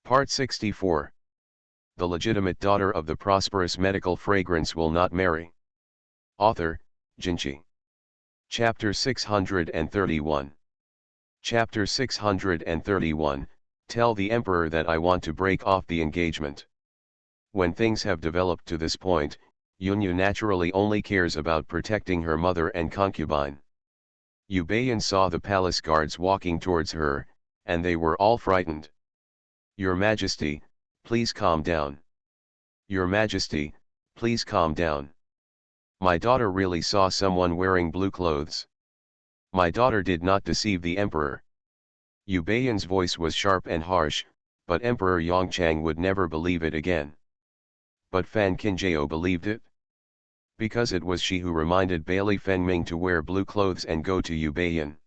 Part 64. The legitimate daughter of the prosperous medical fragrance will not marry. Author, Jinchi. Chapter 631. Chapter 631, Tell the Emperor that I want to break off the engagement. When things have developed to this point, Yunyu naturally only cares about protecting her mother and concubine. Yu Beiyan saw the palace guards walking towards her, and they were all frightened. Your Majesty, please calm down. Your Majesty, please calm down. My daughter really saw someone wearing blue clothes. My daughter did not deceive the emperor. Yu Beiyan's voice was sharp and harsh, but Emperor Yongchang would never believe it again. But Fan Qinjiao believed it. Because it was she who reminded Bailey Fengming to wear blue clothes and go to Yu Beiyan.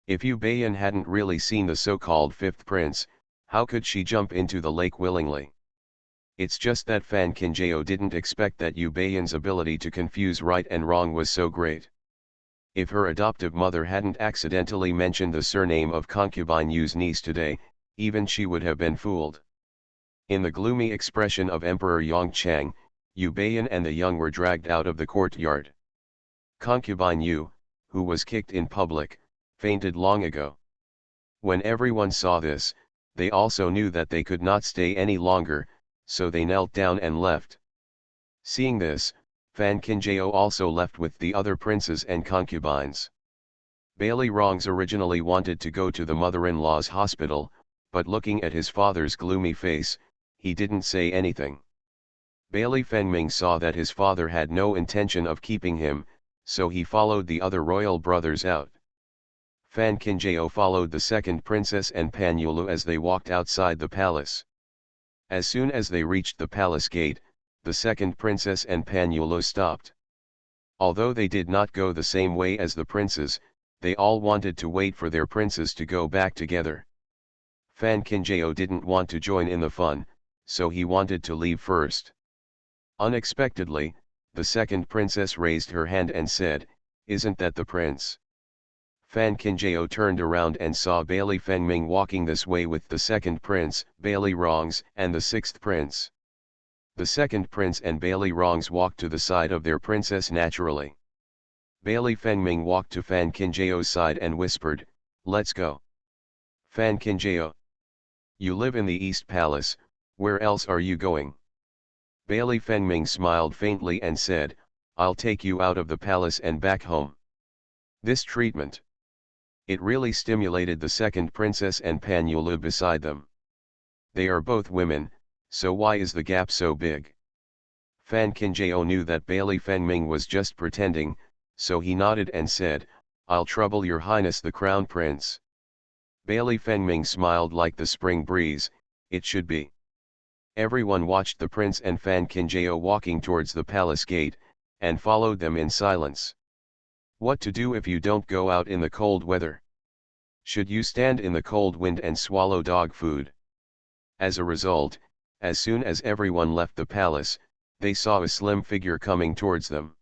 If Yu Beiyan hadn't really seen the so-called fifth prince, how could she jump into the lake willingly? It's just that Fan Qinjiao didn't expect that Yu Beiyan's ability to confuse right and wrong was so great. If her adoptive mother hadn't accidentally mentioned the surname of concubine Yu's niece today, even she would have been fooled. In the gloomy expression of Emperor Yongchang, Yu Beiyan and the young were dragged out of the courtyard. Concubine Yu, who was kicked in public, fainted long ago. When everyone saw this, they also knew that they could not stay any longer, so they knelt down and left. Seeing this, Fan Qinjiao also left with the other princes and concubines. Bailey Rongs originally wanted to go to the mother-in-law's hospital, but looking at his father's gloomy face, he didn't say anything. Bailey Fengming saw that his father had no intention of keeping him, so he followed the other royal brothers out. Fan Qinjiao followed the second princess and Pan Yulu as they walked outside the palace. As soon as they reached the palace gate, the second princess and Pan Yulu stopped. Although they did not go the same way as the princes, they all wanted to wait for their princes to go back together. Fan Qinjiao didn't want to join in the fun, so he wanted to leave first. Unexpectedly, the second princess raised her hand and said, "Isn't that the prince?" Fan Qinjiao turned around and saw Bailey Fengming walking this way with the second prince, Bailey Rongs, and the sixth prince. The second prince and Bailey Rongs walked to the side of their princess naturally. Bailey Fengming walked to Fan Qinjiao's side and whispered, "Let's go." Fan Qinjiao. You live in the East Palace, where else are you going? Bailey Fengming smiled faintly and said, "I'll take you out of the palace and back home." This treatment. It really stimulated the second princess and Pan Yulu beside them. They are both women, so why is the gap so big? Fan Qinjiao knew that Bailey Fengming was just pretending, so he nodded and said, "I'll trouble your highness the crown prince." Bailey Fengming smiled like the spring breeze, it should be. Everyone watched the prince and Fan Qinjiao walking towards the palace gate, and followed them in silence. What to do if you don't go out in the cold weather? Should you stand in the cold wind and swallow dog food? As a result, as soon as everyone left the palace, they saw a slim figure coming towards them.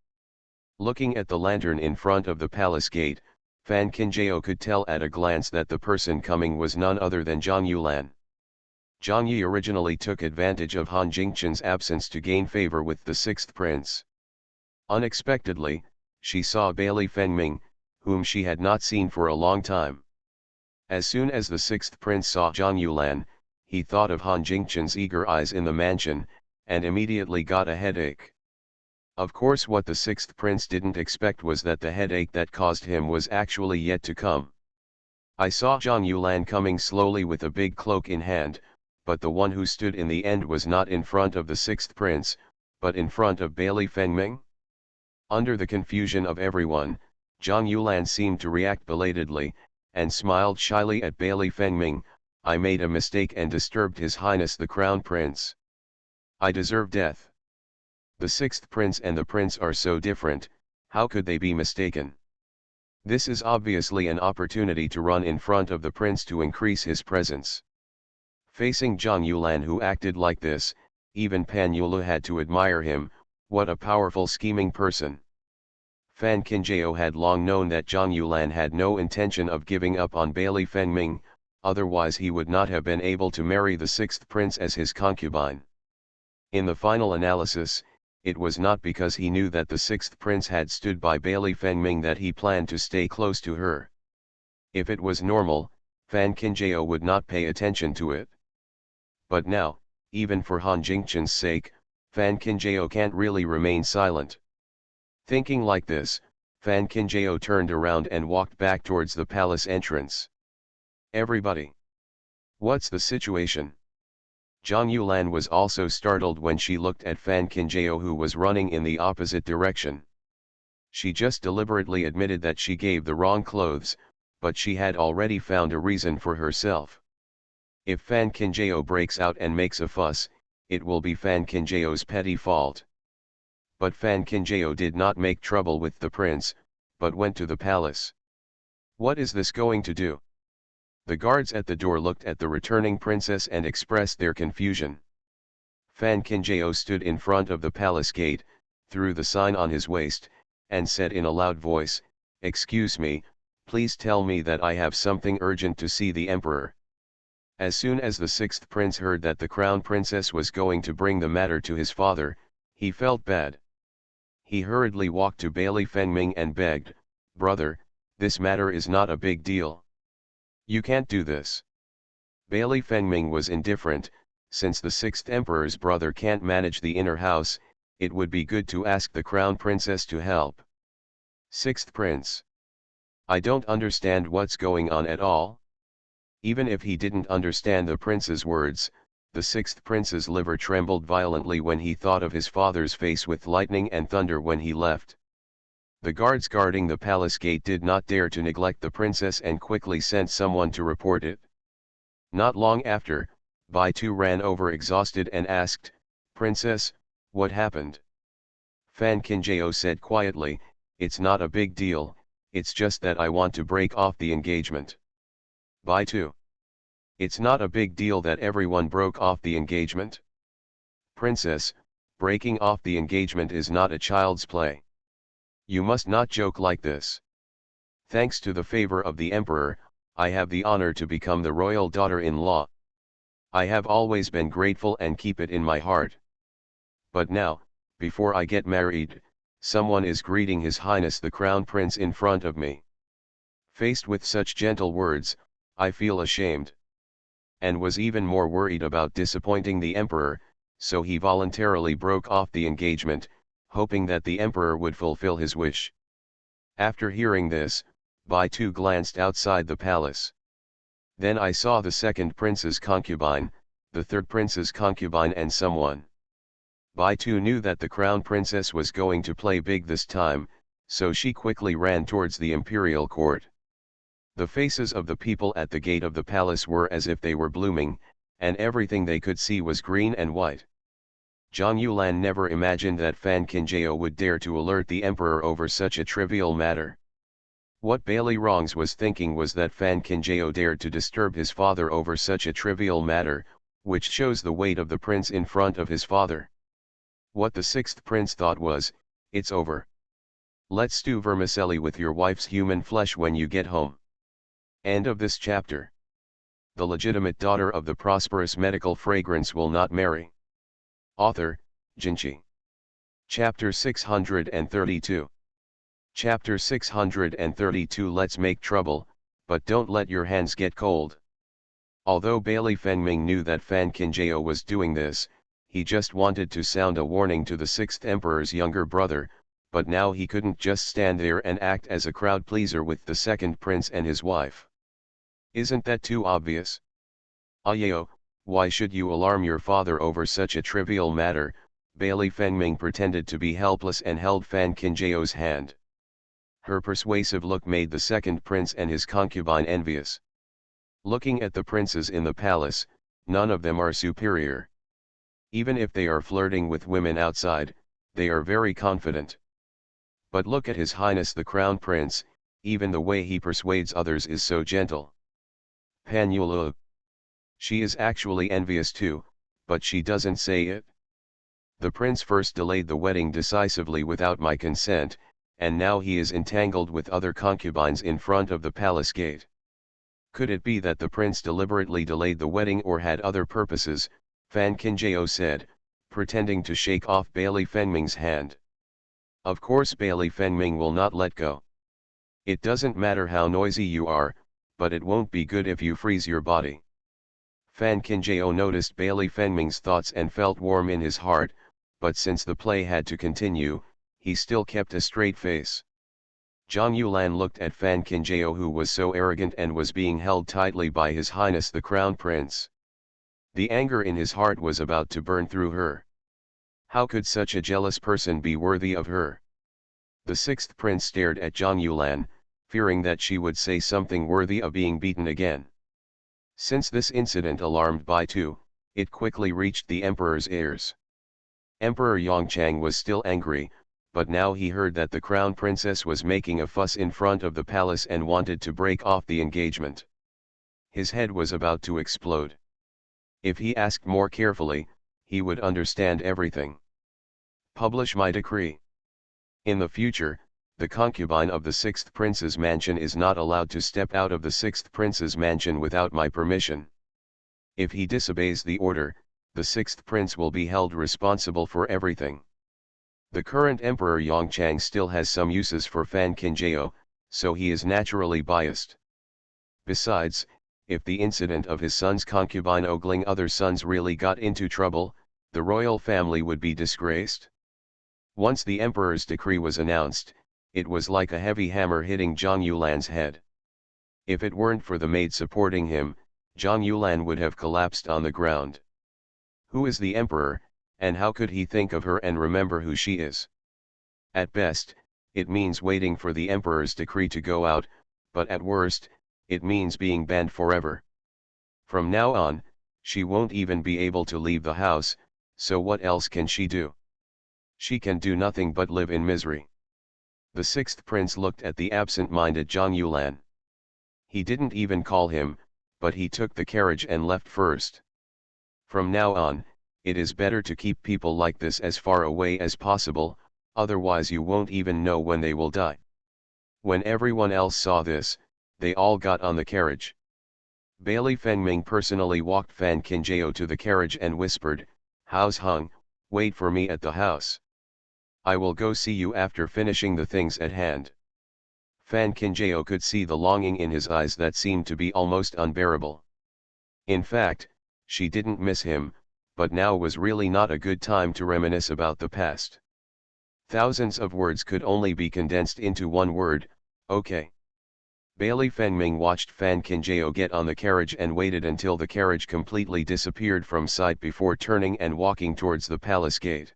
Looking at the lantern in front of the palace gate, Fan Qinjiao could tell at a glance that the person coming was none other than Zhang Yulan. Zhang Yi originally took advantage of Han Jingchen's absence to gain favor with the sixth prince. Unexpectedly, she saw Bailey Fengming, whom she had not seen for a long time. As soon as the sixth prince saw Zhang Yulan, he thought of Han Jingchen's eager eyes in the mansion, and immediately got a headache. Of course, what the sixth prince didn't expect was that the headache that caused him was actually yet to come. I saw Zhang Yulan coming slowly with a big cloak in hand, but the one who stood in the end was not in front of the sixth prince, but in front of Bailey Fengming. Under the confusion of everyone, Zhang Yulan seemed to react belatedly, and smiled shyly at Bailey Fengming. "I made a mistake and disturbed His Highness the Crown Prince. I deserve death." The sixth prince and the prince are so different, how could they be mistaken? This is obviously an opportunity to run in front of the prince to increase his presence. Facing Zhang Yulan, who acted like this, even Pan Yulu had to admire him. What a powerful scheming person. Fan Qinjiao had long known that Zhang Yulan had no intention of giving up on Bailey Fengming, otherwise he would not have been able to marry the sixth prince as his concubine. In the final analysis, it was not because he knew that the sixth prince had stood by Bailey Fengming that he planned to stay close to her. If it was normal, Fan Qinjiao would not pay attention to it. But now, even for Han Jingchen's sake, Fan Qinjiao can't really remain silent. Thinking like this, Fan Qinjiao turned around and walked back towards the palace entrance. Everybody! What's the situation? Zhang Yulan was also startled when she looked at Fan Qinjiao, who was running in the opposite direction. She just deliberately admitted that she gave the wrong clothes, but she had already found a reason for herself. If Fan Qinjiao breaks out and makes a fuss, it will be Fan Qinjiao's petty fault. But Fan Qinjiao did not make trouble with the prince, but went to the palace. What is this going to do? The guards at the door looked at the returning princess and expressed their confusion. Fan Qinjiao stood in front of the palace gate, threw the sign on his waist, and said in a loud voice, "Excuse me, please tell me that I have something urgent to see the emperor." As soon as the sixth prince heard that the crown princess was going to bring the matter to his father, he felt bad. He hurriedly walked to Bailey Fengming and begged, "Brother, this matter is not a big deal. You can't do this." Bailey Fengming was indifferent. Since the sixth emperor's brother can't manage the inner house, it would be good to ask the crown princess to help. Sixth prince. I don't understand what's going on at all. Even if he didn't understand the prince's words, the sixth prince's liver trembled violently when he thought of his father's face with lightning and thunder when he left. The guards guarding the palace gate did not dare to neglect the princess and quickly sent someone to report it. Not long after, Bai Tu ran over exhausted and asked, "Princess, what happened?" Fan Qinjiao said quietly, "It's not a big deal, it's just that I want to break off the engagement." Bai Tu. It's not a big deal that everyone broke off the engagement. Princess, breaking off the engagement is not a child's play. You must not joke like this. Thanks to the favor of the emperor, I have the honor to become the royal daughter-in-law. I have always been grateful and keep it in my heart. But now, before I get married, someone is greeting His Highness the Crown Prince in front of me. Faced with such gentle words, I feel ashamed. And was even more worried about disappointing the emperor, so he voluntarily broke off the engagement, hoping that the emperor would fulfill his wish. After hearing this, Bai Tu glanced outside the palace. Then I saw the second prince's concubine, the third prince's concubine and someone. Bai Tu knew that the crown princess was going to play big this time, so she quickly ran towards the imperial court. The faces of the people at the gate of the palace were as if they were blooming, and everything they could see was green and white. Zhang Yulan never imagined that Fan Qinjiao would dare to alert the emperor over such a trivial matter. What Bailey Rongs was thinking was that Fan Qinjiao dared to disturb his father over such a trivial matter, which shows the weight of the prince in front of his father. What the sixth prince thought was, "It's over. Let's stew vermicelli with your wife's human flesh when you get home." End of this chapter. The legitimate daughter of the prosperous medical fragrance will not marry. Author, Jinchi. Chapter 632. Chapter 632. Let's make trouble, but don't let your hands get cold. Although Bailey Fengming knew that Fan Qinjiao was doing this, he just wanted to sound a warning to the sixth emperor's younger brother, but now he couldn't just stand there and act as a crowd pleaser with the second prince and his wife. Isn't that too obvious? Ayao, why should you alarm your father over such a trivial matter? Bailey Fengming pretended to be helpless and held Fan Qinjiao's hand. Her persuasive look made the second prince and his concubine envious. Looking at the princes in the palace, none of them are superior. Even if they are flirting with women outside, they are very confident. But look at His Highness the Crown Prince, even the way he persuades others is so gentle. Pan Yulu. She is actually envious too, but she doesn't say it. The prince first delayed the wedding decisively without my consent, and now he is entangled with other concubines in front of the palace gate. Could it be that the prince deliberately delayed the wedding or had other purposes? Fan Kinjao said, pretending to shake off Bailey Fengming's hand. Of course Bailey Fengming will not let go. It doesn't matter how noisy you are, but it won't be good if you freeze your body. Fan Kinjao noticed Bailey Fengming's thoughts and felt warm in his heart, but since the play had to continue, he still kept a straight face. Zhang Yulan looked at Fan Kinjao, who was so arrogant and was being held tightly by His Highness the Crown Prince. The anger in his heart was about to burn through her. How could such a jealous person be worthy of her? The sixth prince stared at Zhang Yulan, fearing that she would say something worthy of being beaten again. Since this incident alarmed Bai Tu, it quickly reached the emperor's ears. Emperor Yongchang was still angry, but now he heard that the crown princess was making a fuss in front of the palace and wanted to break off the engagement. His head was about to explode. If he asked more carefully, he would understand everything. Publish my decree. In the future, the concubine of the sixth prince's mansion is not allowed to step out of the sixth prince's mansion without my permission. If he disobeys the order, the sixth prince will be held responsible for everything. The current emperor Yongchang still has some uses for Fan Kinjao, so he is naturally biased. Besides, if the incident of his son's concubine ogling other sons really got into trouble, the royal family would be disgraced. Once the emperor's decree was announced, it was like a heavy hammer hitting Zhang Yulan's head. If it weren't for the maid supporting him, Zhang Yulan would have collapsed on the ground. Who is the emperor, and how could he think of her and remember who she is? At best, it means waiting for the emperor's decree to go out, but at worst, it means being banned forever. From now on, she won't even be able to leave the house, so what else can she do? She can do nothing but live in misery. The sixth prince looked at the absent-minded Zhang Yulan. He didn't even call him, but he took the carriage and left first. From now on, it is better to keep people like this as far away as possible, otherwise you won't even know when they will die. When everyone else saw this, they all got on the carriage. Bailey Fengming personally walked Fan Kinjao to the carriage and whispered, "House Hung, wait for me at the house. I will go see you after finishing the things at hand." Fan Kinjao could see the longing in his eyes that seemed to be almost unbearable. In fact, she didn't miss him, but now was really not a good time to reminisce about the past. Thousands of words could only be condensed into one word, okay. Bailey Fengming watched Fan Kinjao get on the carriage and waited until the carriage completely disappeared from sight before turning and walking towards the palace gate.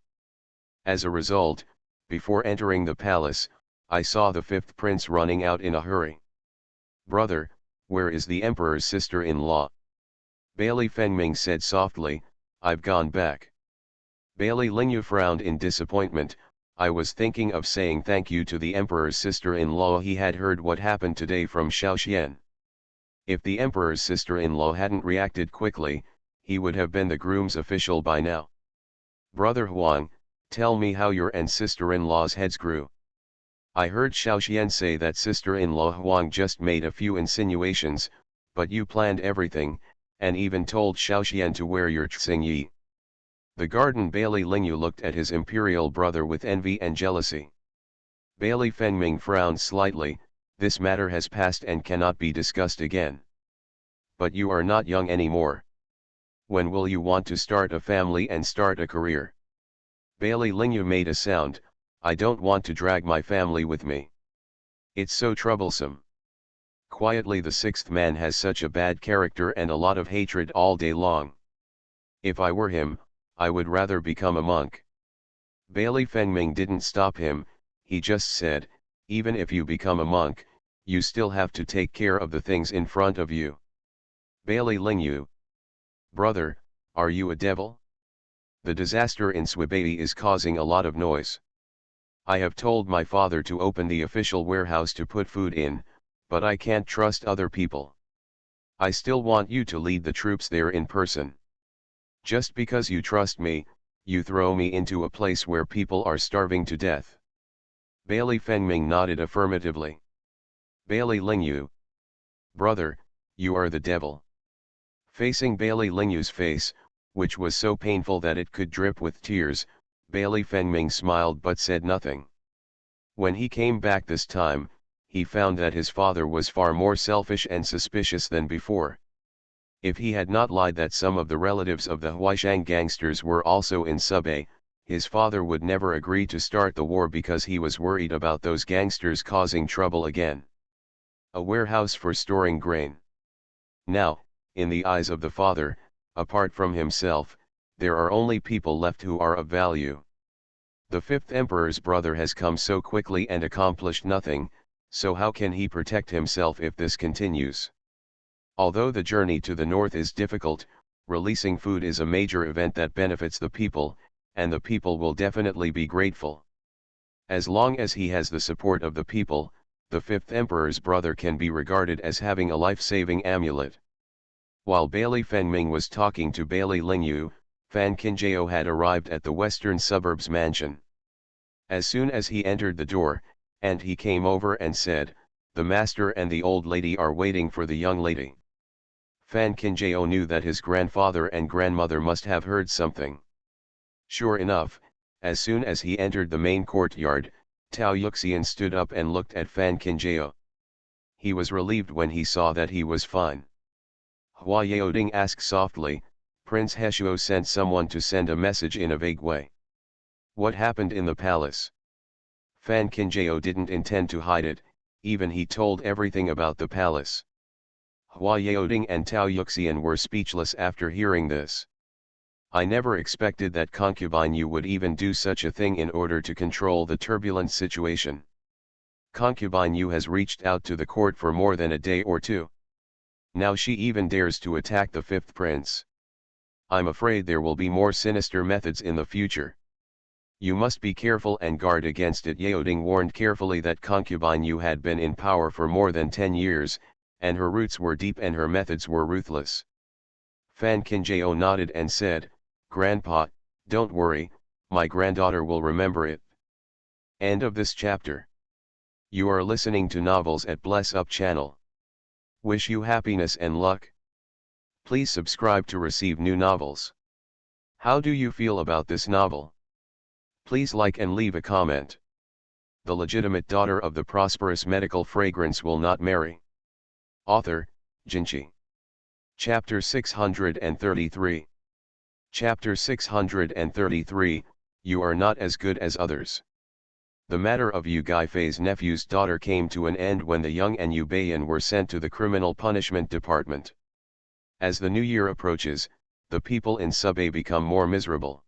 As a result, before entering the palace, I saw the fifth prince running out in a hurry. "Brother, where is the emperor's sister-in-law?" Bailey Fengming said softly, "I've gone back." Bailey Lingyu frowned in disappointment. "I was thinking of saying thank you to the emperor's sister-in-law." He had heard what happened today from Xiaoxian. If the emperor's sister-in-law hadn't reacted quickly, he would have been the groom's official by now. "Brother Huang, tell me how your and sister-in-law's heads grew." "I heard Xiaoxian say that sister-in-law Huang just made a few insinuations, but you planned everything, and even told Xiaoxian to wear your Xingyi." The garden Bailey Lingyu looked at his imperial brother with envy and jealousy. Bailey Fengming frowned slightly. "This matter has passed and cannot be discussed again. But you are not young anymore. When will you want to start a family and start a career?" Bailey Lingyu made a sound. "I don't want to drag my family with me. It's so troublesome." Quietly, the sixth man has such a bad character and a lot of hatred all day long. "If I were him, I would rather become a monk." Bailey Fengming didn't stop him. He just said, "Even if you become a monk, you still have to take care of the things in front of you." Bailey Lingyu: "Brother, are you a devil? The disaster in Swibai is causing a lot of noise. I have told my father to open the official warehouse to put food in, but I can't trust other people. I still want you to lead the troops there in person. Just because you trust me, you throw me into a place where people are starving to death." Bailey Fengming nodded affirmatively. Bailey Lingyu: "Brother, You are the devil. Facing Bailey Lingyu's face, which was so painful that it could drip with tears, Bailey Fengming smiled but said nothing. When he came back this time, he found that his father was far more selfish and suspicious than before. If he had not lied that some of the relatives of the Huaishang gangsters were also in Subay, his father would never agree to start the war because he was worried about those gangsters causing trouble again. A warehouse for storing grain. Now, in the eyes of the father, apart from himself, there are only people left who are of value. The fifth emperor's brother has come so quickly and accomplished nothing, so how can he protect himself if this continues? Although the journey to the north is difficult, releasing food is a major event that benefits the people, and the people will definitely be grateful. As long as he has the support of the people, the fifth emperor's brother can be regarded as having a life-saving amulet. While Bailey Fengming was talking to Bailey Lingyu, Fan Qinjiao had arrived at the western suburbs mansion. As soon as he entered the door, and he came over and said, "The master and the old lady are waiting for the young lady." Fan Qinjiao knew that his grandfather and grandmother must have heard something. Sure enough, as soon as he entered the main courtyard, Tao Yuxian stood up and looked at Fan Qinjiao. He was relieved when he saw that he was fine. Hua Yaoding asked softly, "Prince Heshuo sent someone to send a message in a vague way. What happened in the palace?" Fan Qinjiao didn't intend to hide it, even he told everything about the palace. Hua Yaoding and Tao Yuxian were speechless after hearing this. "I never expected that concubine Yu would even do such a thing in order to control the turbulent situation. Concubine Yu has reached out to the court for more than a day or two. Now she even dares to attack the fifth prince. I'm afraid there will be more sinister methods in the future. You must be careful and guard against it." Yaoding warned carefully that concubine Yu had been in power for more than 10 years, and her roots were deep and her methods were ruthless. Fan Qinjiao nodded and said, "Grandpa, don't worry, my granddaughter will remember it." End of this chapter. You are listening to Novels at Bless Up channel. Wish you happiness and luck. Please subscribe to receive new novels. How do you feel about this novel? Please like and leave a comment. The legitimate daughter of the prosperous medical fragrance will not marry. Author, Jinchi. Chapter 633. Chapter 633, You are not as good as others. The matter of Yu Gaifei's nephew's daughter came to an end when the young and Yu Beiyan were sent to the Criminal Punishment Department. As the new year approaches, the people in Subay become more miserable.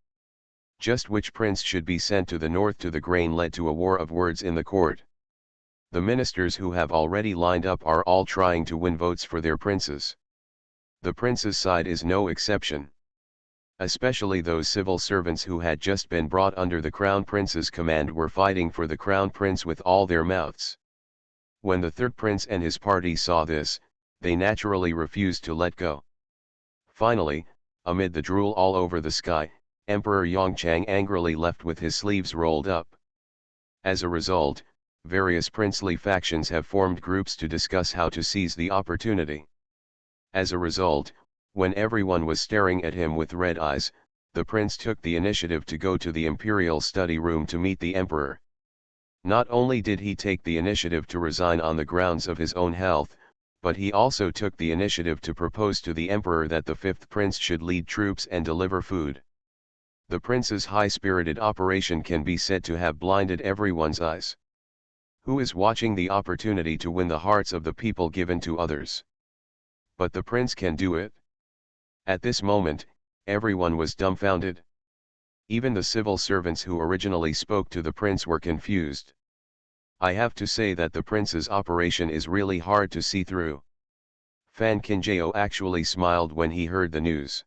Just which prince should be sent to the north to the grain led to a war of words in the court. The ministers who have already lined up are all trying to win votes for their princes. The prince's side is no exception. Especially those civil servants who had just been brought under the crown prince's command were fighting for the crown prince with all their mouths. When the third prince and his party saw this, they naturally refused to let go. Finally, amid the drool all over the sky, Emperor Yongchang angrily left with his sleeves rolled up. As a result, various princely factions have formed groups to discuss how to seize the opportunity. As a result, when everyone was staring at him with red eyes, the prince took the initiative to go to the imperial study room to meet the emperor. Not only did he take the initiative to resign on the grounds of his own health, but he also took the initiative to propose to the emperor that the fifth prince should lead troops and deliver food. The prince's high-spirited operation can be said to have blinded everyone's eyes. Who is watching the opportunity to win the hearts of the people given to others? But the prince can do it. At this moment, everyone was dumbfounded. Even the civil servants who originally spoke to the prince were confused. I have to say that the prince's operation is really hard to see through. Fan Qinjiao actually smiled when he heard the news.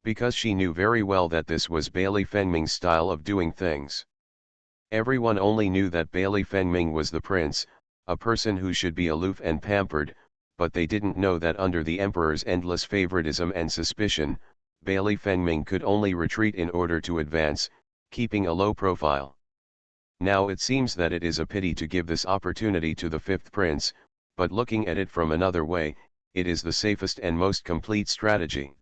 Because she knew very well that this was Bailey Fengming's style of doing things. Everyone only knew that Bailey Fengming was the prince, a person who should be aloof and pampered, but they didn't know that under the emperor's endless favoritism and suspicion, Bailey Fengming could only retreat in order to advance, keeping a low profile. Now it seems that it is a pity to give this opportunity to the fifth prince, but looking at it from another way, it is the safest and most complete strategy.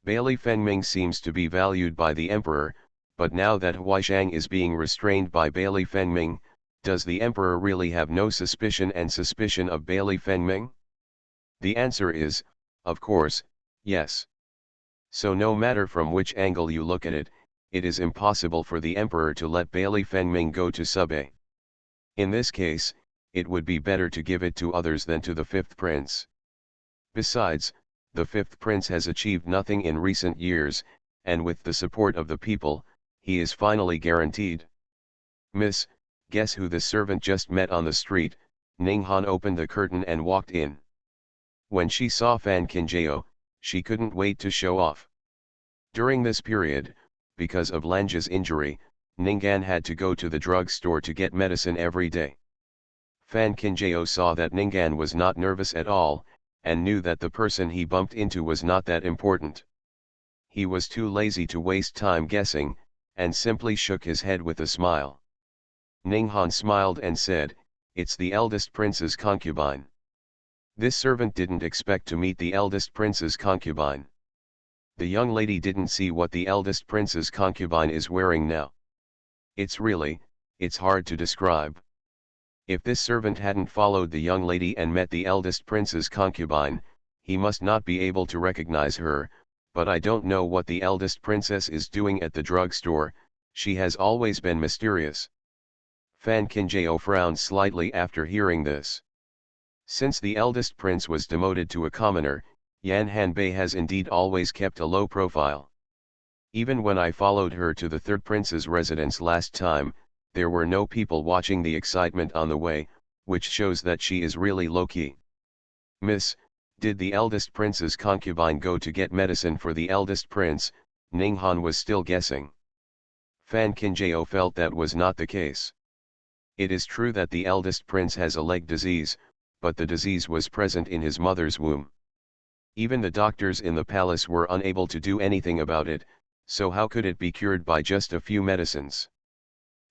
Bailey Fengming seems to be valued by the emperor, but now that Huaishang is being restrained by Bailey Fengming, does the emperor really have no suspicion of Bailey Fengming? The answer is, of course, yes. So no matter from which angle you look at it, it is impossible for the emperor to let Bailey Fengming go to Subei. In this case, it would be better to give it to others than to the fifth prince. Besides, the fifth prince has achieved nothing in recent years, and with the support of the people, he is finally guaranteed. Miss, guess who this servant just met on the street? Ning Han opened the curtain and walked in. When she saw Fan Qinjiao, she couldn't wait to show off. During this period, because of Lange's injury, Ninggan had to go to the drugstore to get medicine every day. Fan Qinjiao saw that Ninggan was not nervous at all, and knew that the person he bumped into was not that important. He was too lazy to waste time guessing, and simply shook his head with a smile. Ninghan smiled and said, "It's the eldest prince's concubine." This servant didn't expect to meet the eldest prince's concubine. The young lady didn't see what the eldest prince's concubine is wearing now. It's hard to describe. If this servant hadn't followed the young lady and met the eldest prince's concubine, he must not be able to recognize her, but I don't know what the eldest princess is doing at the drugstore, she has always been mysterious. Fan Qinjiao frowned slightly after hearing this. Since the eldest prince was demoted to a commoner, Yan Hanbei has indeed always kept a low profile. Even when I followed her to the third prince's residence last time, there were no people watching the excitement on the way, which shows that she is really low-key. Miss, did the eldest prince's concubine go to get medicine for the eldest prince? Ninghan was still guessing. Fan Qinjiao felt that was not the case. It is true that the eldest prince has a leg disease, but the disease was present in his mother's womb. Even the doctors in the palace were unable to do anything about it, so how could it be cured by just a few medicines?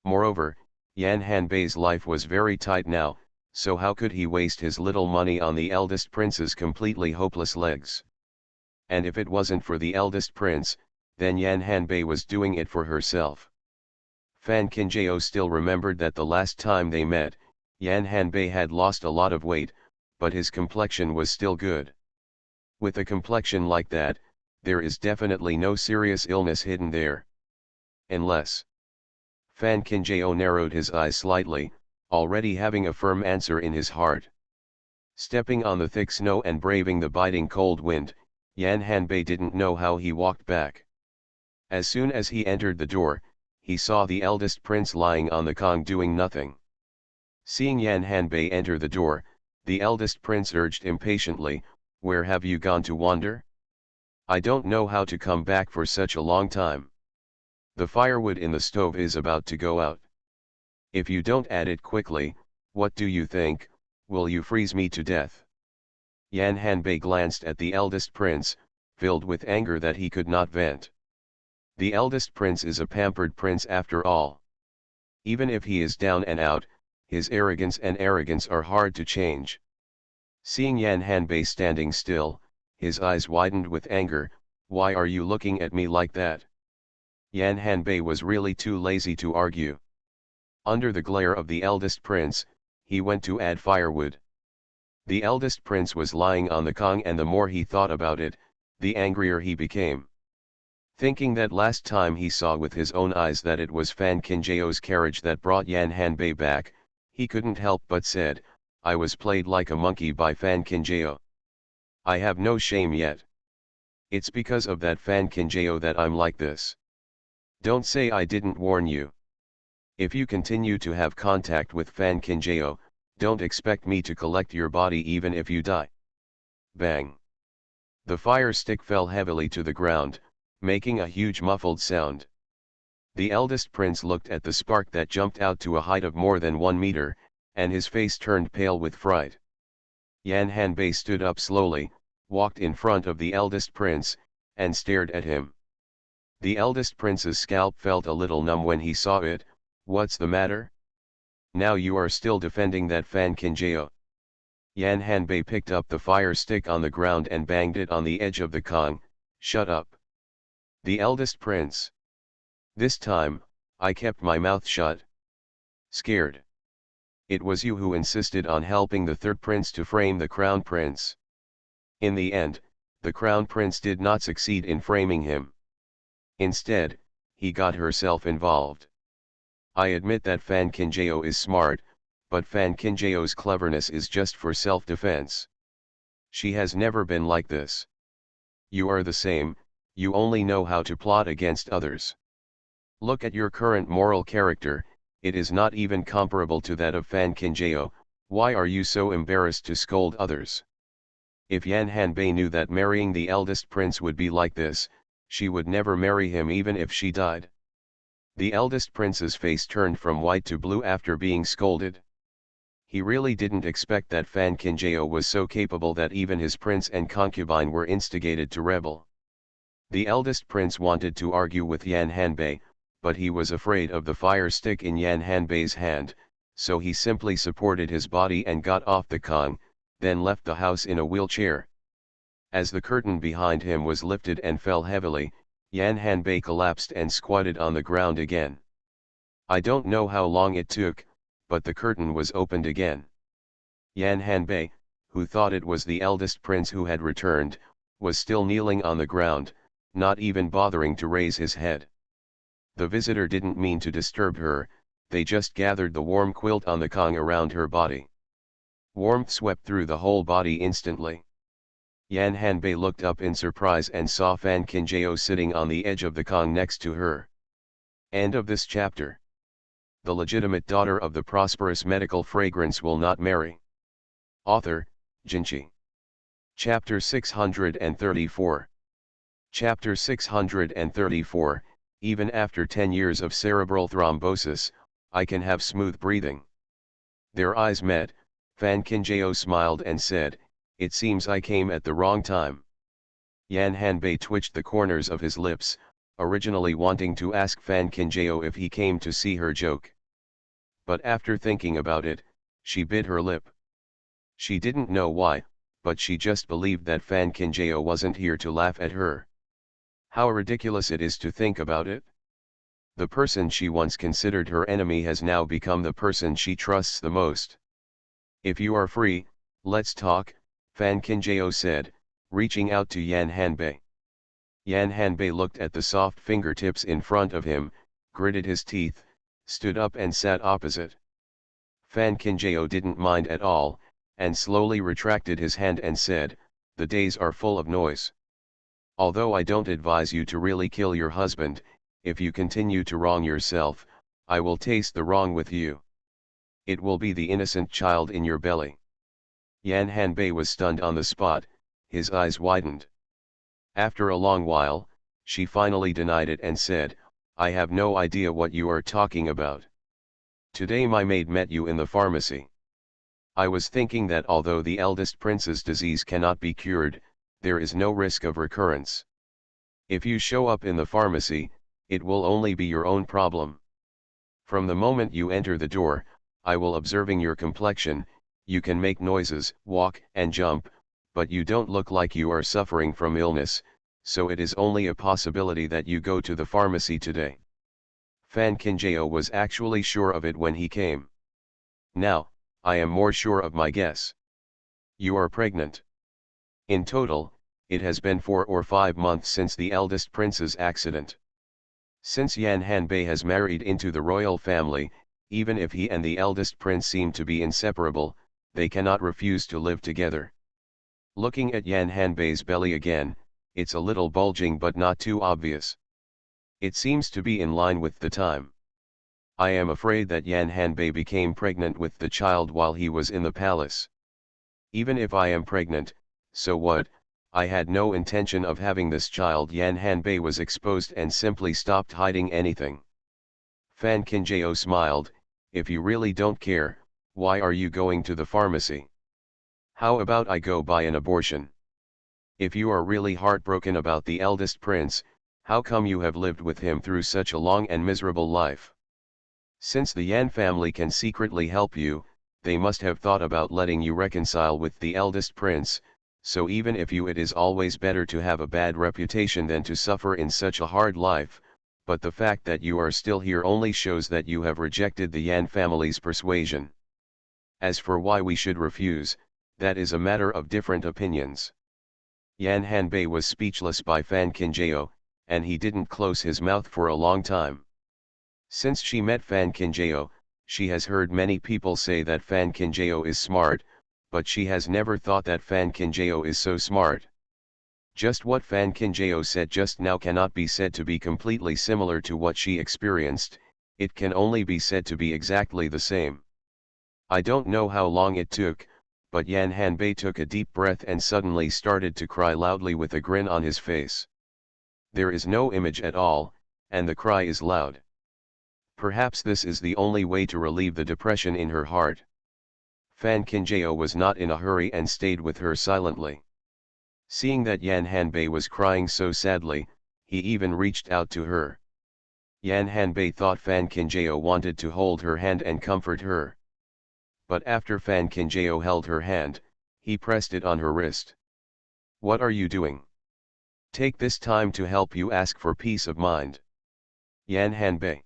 Moreover, Yan Hanbei's life was very tight now, so how could he waste his little money on the eldest prince's completely hopeless legs? And if it wasn't for the eldest prince, then Yan Hanbei was doing it for herself. Fan Qinjiao still remembered that the last time they met, Yan Hanbei had lost a lot of weight, but his complexion was still good. With a complexion like that, there is definitely no serious illness hidden there. Unless. Fan Qinjiao narrowed his eyes slightly, already having a firm answer in his heart. Stepping on the thick snow and braving the biting cold wind, Yan Hanbei didn't know how he walked back. As soon as he entered the door, he saw the eldest prince lying on the kong doing nothing. Seeing Yan Hanbei enter the door, the eldest prince urged impatiently, "Where have you gone to wander? I don't know how to come back for such a long time. The firewood in the stove is about to go out. If you don't add it quickly, what do you think, will you freeze me to death?" Yan Hanbei glanced at the eldest prince, filled with anger that he could not vent. The eldest prince is a pampered prince after all. Even if he is down and out, his arrogance are hard to change. Seeing Yan Hanbei standing still, his eyes widened with anger. "Why are you looking at me like that?" Yan Hanbei was really too lazy to argue. Under the glare of the eldest prince, he went to add firewood. The eldest prince was lying on the kong, and the more he thought about it, the angrier he became. Thinking that last time he saw with his own eyes that it was Fan Qinjiao's carriage that brought Yan Hanbei back, he couldn't help but said, "I was played like a monkey by Fan Qinjiao. I have no shame yet. It's because of that Fan Qinjiao that I'm like this. Don't say I didn't warn you. If you continue to have contact with Fan Qinjiao, don't expect me to collect your body even if you die." Bang! The fire stick fell heavily to the ground, making a huge muffled sound. The eldest prince looked at the spark that jumped out to a height of more than 1 meter, and his face turned pale with fright. Yan Hanbei stood up slowly, walked in front of the eldest prince, and stared at him. The eldest prince's scalp felt a little numb when he saw it. "What's the matter? Now you are still defending that Fan Qinjiao?" Yan Hanbei picked up the fire stick on the ground and banged it on the edge of the Kong. Shut up. The eldest prince. This time, I kept my mouth shut. Scared. It was you who insisted on helping the third prince to frame the crown prince. In the end, the crown prince did not succeed in framing him. Instead, he got herself involved. I admit that Fan Qingjao is smart, but Fan Qingjiao's cleverness is just for self-defense. She has never been like this. You are the same, you only know how to plot against others. Look at your current moral character, it is not even comparable to that of Fan Qingjao. Why are you so embarrassed to scold others? If Yan Hanbei knew that marrying the eldest prince would be like this, she would never marry him even if she died. The eldest prince's face turned from white to blue after being scolded. He really didn't expect that Fan Qingjao was so capable that even his prince and concubine were instigated to rebel. The eldest prince wanted to argue with Yan Hanbei, but he was afraid of the fire stick in Yan Hanbei's hand, so he simply supported his body and got off the Kong, then left the house in a wheelchair. As the curtain behind him was lifted and fell heavily, Yan Hanbei collapsed and squatted on the ground again. I don't know how long it took, but the curtain was opened again. Yan Hanbei, who thought it was the eldest prince who had returned, was still kneeling on the ground, not even bothering to raise his head. The visitor didn't mean to disturb her, they just gathered the warm quilt on the Kong around her body. Warmth swept through the whole body instantly. Yan Hanbei looked up in surprise and saw Fan Qingjao sitting on the edge of the Kong next to her. End of this chapter. The legitimate daughter of the prosperous medical fragrance will not marry. Author, Jinchi. Chapter 634. Chapter 634, Even after 10 years of cerebral thrombosis, I can have smooth breathing. Their eyes met, Fan Qingjao smiled and said, "It seems I came at the wrong time." Yan Hanbei twitched the corners of his lips, originally wanting to ask Fan Qingjao if he came to see her joke. But after thinking about it, she bit her lip. She didn't know why, but she just believed that Fan Qingjao wasn't here to laugh at her. How ridiculous it is to think about it. The person she once considered her enemy has now become the person she trusts the most. "If you are free, let's talk," Fan Qingjao said, reaching out to Yan Hanbei. Yan Hanbei looked at the soft fingertips in front of him, gritted his teeth, stood up and sat opposite. Fan Qingjao didn't mind at all, and slowly retracted his hand and said, "The days are full of noise. Although I don't advise you to really kill your husband, if you continue to wrong yourself, I will taste the wrong with you. It will be the innocent child in your belly." Yan Hanbei was stunned on the spot, his eyes widened. After a long while, she finally denied it and said, "I have no idea what you are talking about. Today my maid met you in the pharmacy. I was thinking that although the eldest prince's disease cannot be cured, there is no risk of recurrence. If you show up in the pharmacy, it will only be your own problem. From the moment you enter the door, I will observing your complexion, you can make noises, walk and jump, but you don't look like you are suffering from illness, so it is only a possibility that you go to the pharmacy today." Fan Qingjao was actually sure of it when he came. "Now, I am more sure of my guess. You are pregnant. In total, it has been 4 or 5 months since the eldest prince's accident. Since Yan Hanbei has married into the royal family, even if he and the eldest prince seem to be inseparable, they cannot refuse to live together." Looking at Yan Hanbei's belly again, it's a little bulging but not too obvious. It seems to be in line with the time. I am afraid that Yan Hanbei became pregnant with the child while he was in the palace. Even if I am pregnant, so what? I had no intention of having this child. Yan Hanbei was exposed and simply stopped hiding anything. Fan Qingjao smiled, "If you really don't care, why are you going to the pharmacy? How about I go buy an abortion? If you are really heartbroken about the eldest prince, how come you have lived with him through such a long and miserable life? Since the Yan family can secretly help you, they must have thought about letting you reconcile with the eldest prince, so even if it is always better to have a bad reputation than to suffer in such a hard life, but the fact that you are still here only shows that you have rejected the Yan family's persuasion. As for why we should refuse, that is a matter of different opinions. Yan Hanbei was speechless by Fan Qingjao, and he didn't close his mouth for a long time. Since she met Fan Qingjao, she has heard many people say that Fan Qingjao is smart, but she has never thought that Fan Qingjao is so smart. Just what Fan Qingjao said just now cannot be said to be completely similar to what she experienced, it can only be said to be exactly the same. I don't know how long it took, but Yan Hanbei took a deep breath and suddenly started to cry loudly with a grin on his face. There is no image at all, and the cry is loud. Perhaps this is the only way to relieve the depression in her heart. Fan Qingjao was not in a hurry and stayed with her silently. Seeing that Yan Hanbei was crying so sadly, he even reached out to her. Yan Hanbei thought Fan Qingjao wanted to hold her hand and comfort her. But after Fan Qingjao held her hand, he pressed it on her wrist. "What are you doing? Take this time to help you ask for peace of mind." Yan Hanbei.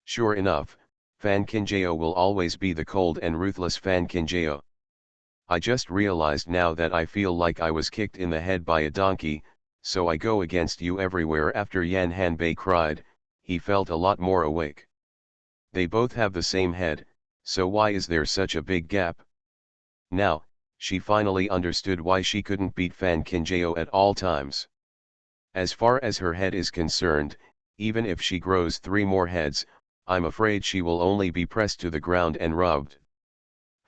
Sure enough, Fan Qingjao will always be the cold and ruthless Fan Qingjao. I just realized now that I feel like I was kicked in the head by a donkey, so I go against you everywhere. After Yan Hanbei cried, he felt a lot more awake. They both have the same head, so why is there such a big gap? Now, she finally understood why she couldn't beat Fan Qingjao at all times. As far as her head is concerned, even if she grows 3 more heads, I'm afraid she will only be pressed to the ground and rubbed.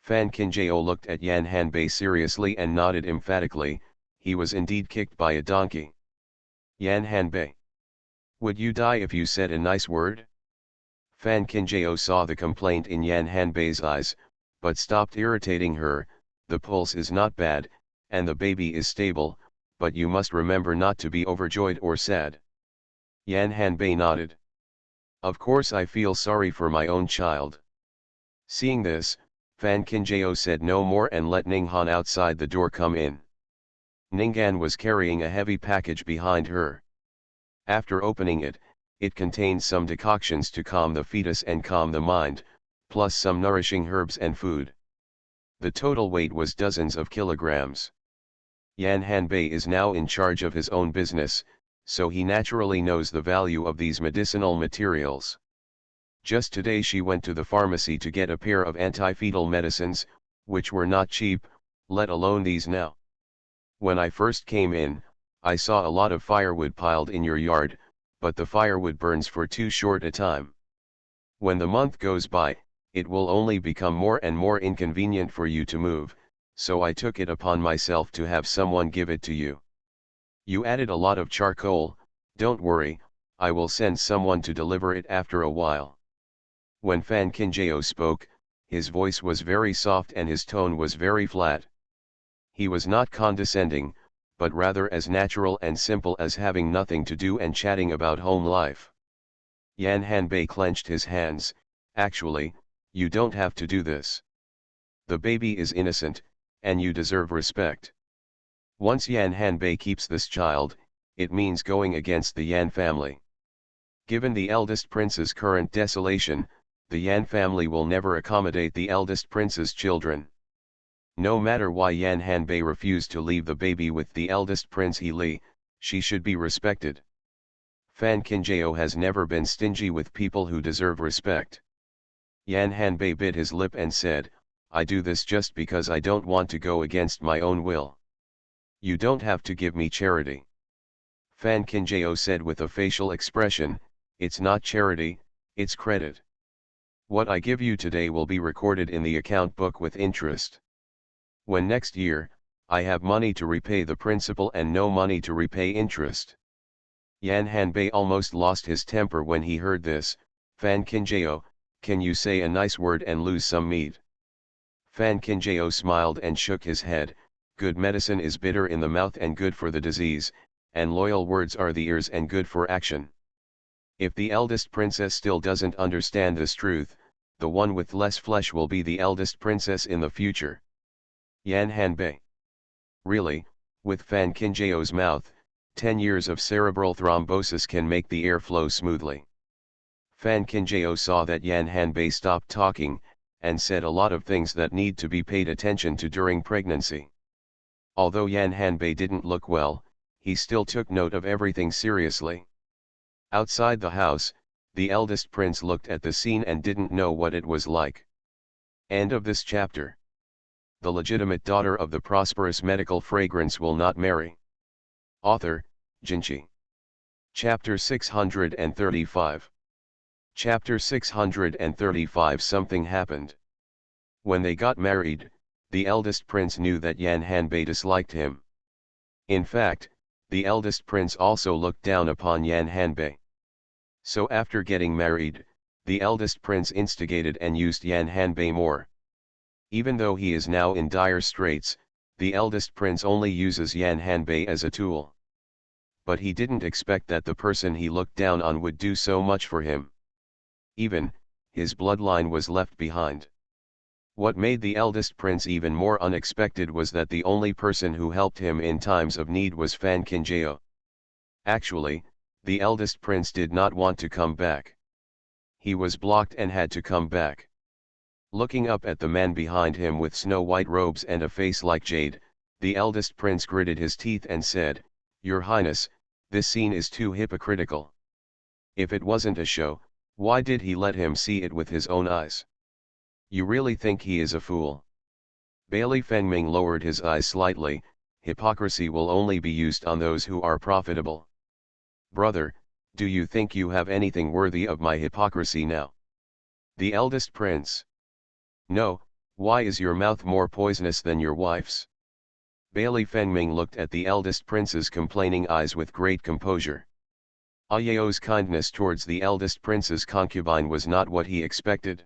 Fan Qingjao looked at Yan Hanbei seriously and nodded emphatically. He was indeed kicked by a donkey. Yan Hanbei. Would you die if you said a nice word? Fan Qingjao saw the complaint in Yan Hanbei's eyes, but stopped irritating her. The pulse is not bad, and the baby is stable, but you must remember not to be overjoyed or sad. Yan Hanbei nodded. Of course I feel sorry for my own child. Seeing this, Fan Qingjao said no more and let Ninghan outside the door come in. Ninghan was carrying a heavy package behind her. After opening it, it contained some decoctions to calm the fetus and calm the mind, plus some nourishing herbs and food. The total weight was dozens of kilograms. Yan Hanbei is now in charge of his own business, so he naturally knows the value of these medicinal materials. Just today she went to the pharmacy to get a pair of anti-fetal medicines, which were not cheap, let alone these now. When I first came in, I saw a lot of firewood piled in your yard, but the firewood burns for too short a time. When the month goes by, it will only become more and more inconvenient for you to move, so I took it upon myself to have someone give it to you. You added a lot of charcoal. Don't worry, I will send someone to deliver it after a while. When Fan Qingjao spoke, his voice was very soft and his tone was very flat. He was not condescending, but rather as natural and simple as having nothing to do and chatting about home life. Yan Hanbei clenched his hands. Actually, you don't have to do this. The baby is innocent, and you deserve respect. Once Yan Hanbei keeps this child, it means going against the Yan family. Given the eldest prince's current desolation, the Yan family will never accommodate the eldest prince's children. No matter why Yan Hanbei refused to leave the baby with the eldest prince He Li, she should be respected. Fan Qingjao has never been stingy with people who deserve respect. Yan Hanbei bit his lip and said, I do this just because I don't want to go against my own will. You don't have to give me charity. Fan Qingjao said with a facial expression, it's not charity, it's credit. What I give you today will be recorded in the account book with interest. When next year, I have money to repay the principal and no money to repay interest. Yan Hanbei almost lost his temper when he heard this. Fan Qingjao, can you say a nice word and lose some meat? Fan Qingjao smiled and shook his head. Good medicine is bitter in the mouth and good for the disease, and loyal words are the ears and good for action. If the eldest princess still doesn't understand this truth, the one with less flesh will be the eldest princess in the future. Yan Hanbei. Really, with Fan Kinjao's mouth, 10 years of cerebral thrombosis can make the air flow smoothly. Fan Kinjao saw that Yan Hanbei stopped talking, and said a lot of things that need to be paid attention to during pregnancy. Although Yan Hanbei didn't look well, he still took note of everything seriously. Outside the house, the eldest prince looked at the scene and didn't know what it was like. End of this chapter. The legitimate daughter of the prosperous medical fragrance will not marry. Author, Jinchi. Chapter 635. Chapter 635. Something happened. When they got married, the eldest prince knew that Yan Hanbei disliked him. In fact, the eldest prince also looked down upon Yan Hanbei. So after getting married, the eldest prince instigated and used Yan Hanbei more. Even though he is now in dire straits, the eldest prince only uses Yan Hanbei as a tool. But he didn't expect that the person he looked down on would do so much for him. Even, his bloodline was left behind. What made the eldest prince even more unexpected was that the only person who helped him in times of need was Fan Kinjao. Actually, the eldest prince did not want to come back. He was blocked and had to come back. Looking up at the man behind him with snow-white robes and a face like jade, the eldest prince gritted his teeth and said, "Your Highness, this scene is too hypocritical. If it wasn't a show, why did he let him see it with his own eyes? You really think he is a fool?" Bailey Fengming lowered his eyes slightly. "Hypocrisy will only be used on those who are profitable. Brother, do you think you have anything worthy of my hypocrisy now?" The eldest prince. "No, why is your mouth more poisonous than your wife's?" Bailey Fengming looked at the eldest prince's complaining eyes with great composure. Ayao's kindness towards the eldest prince's concubine was not what he expected.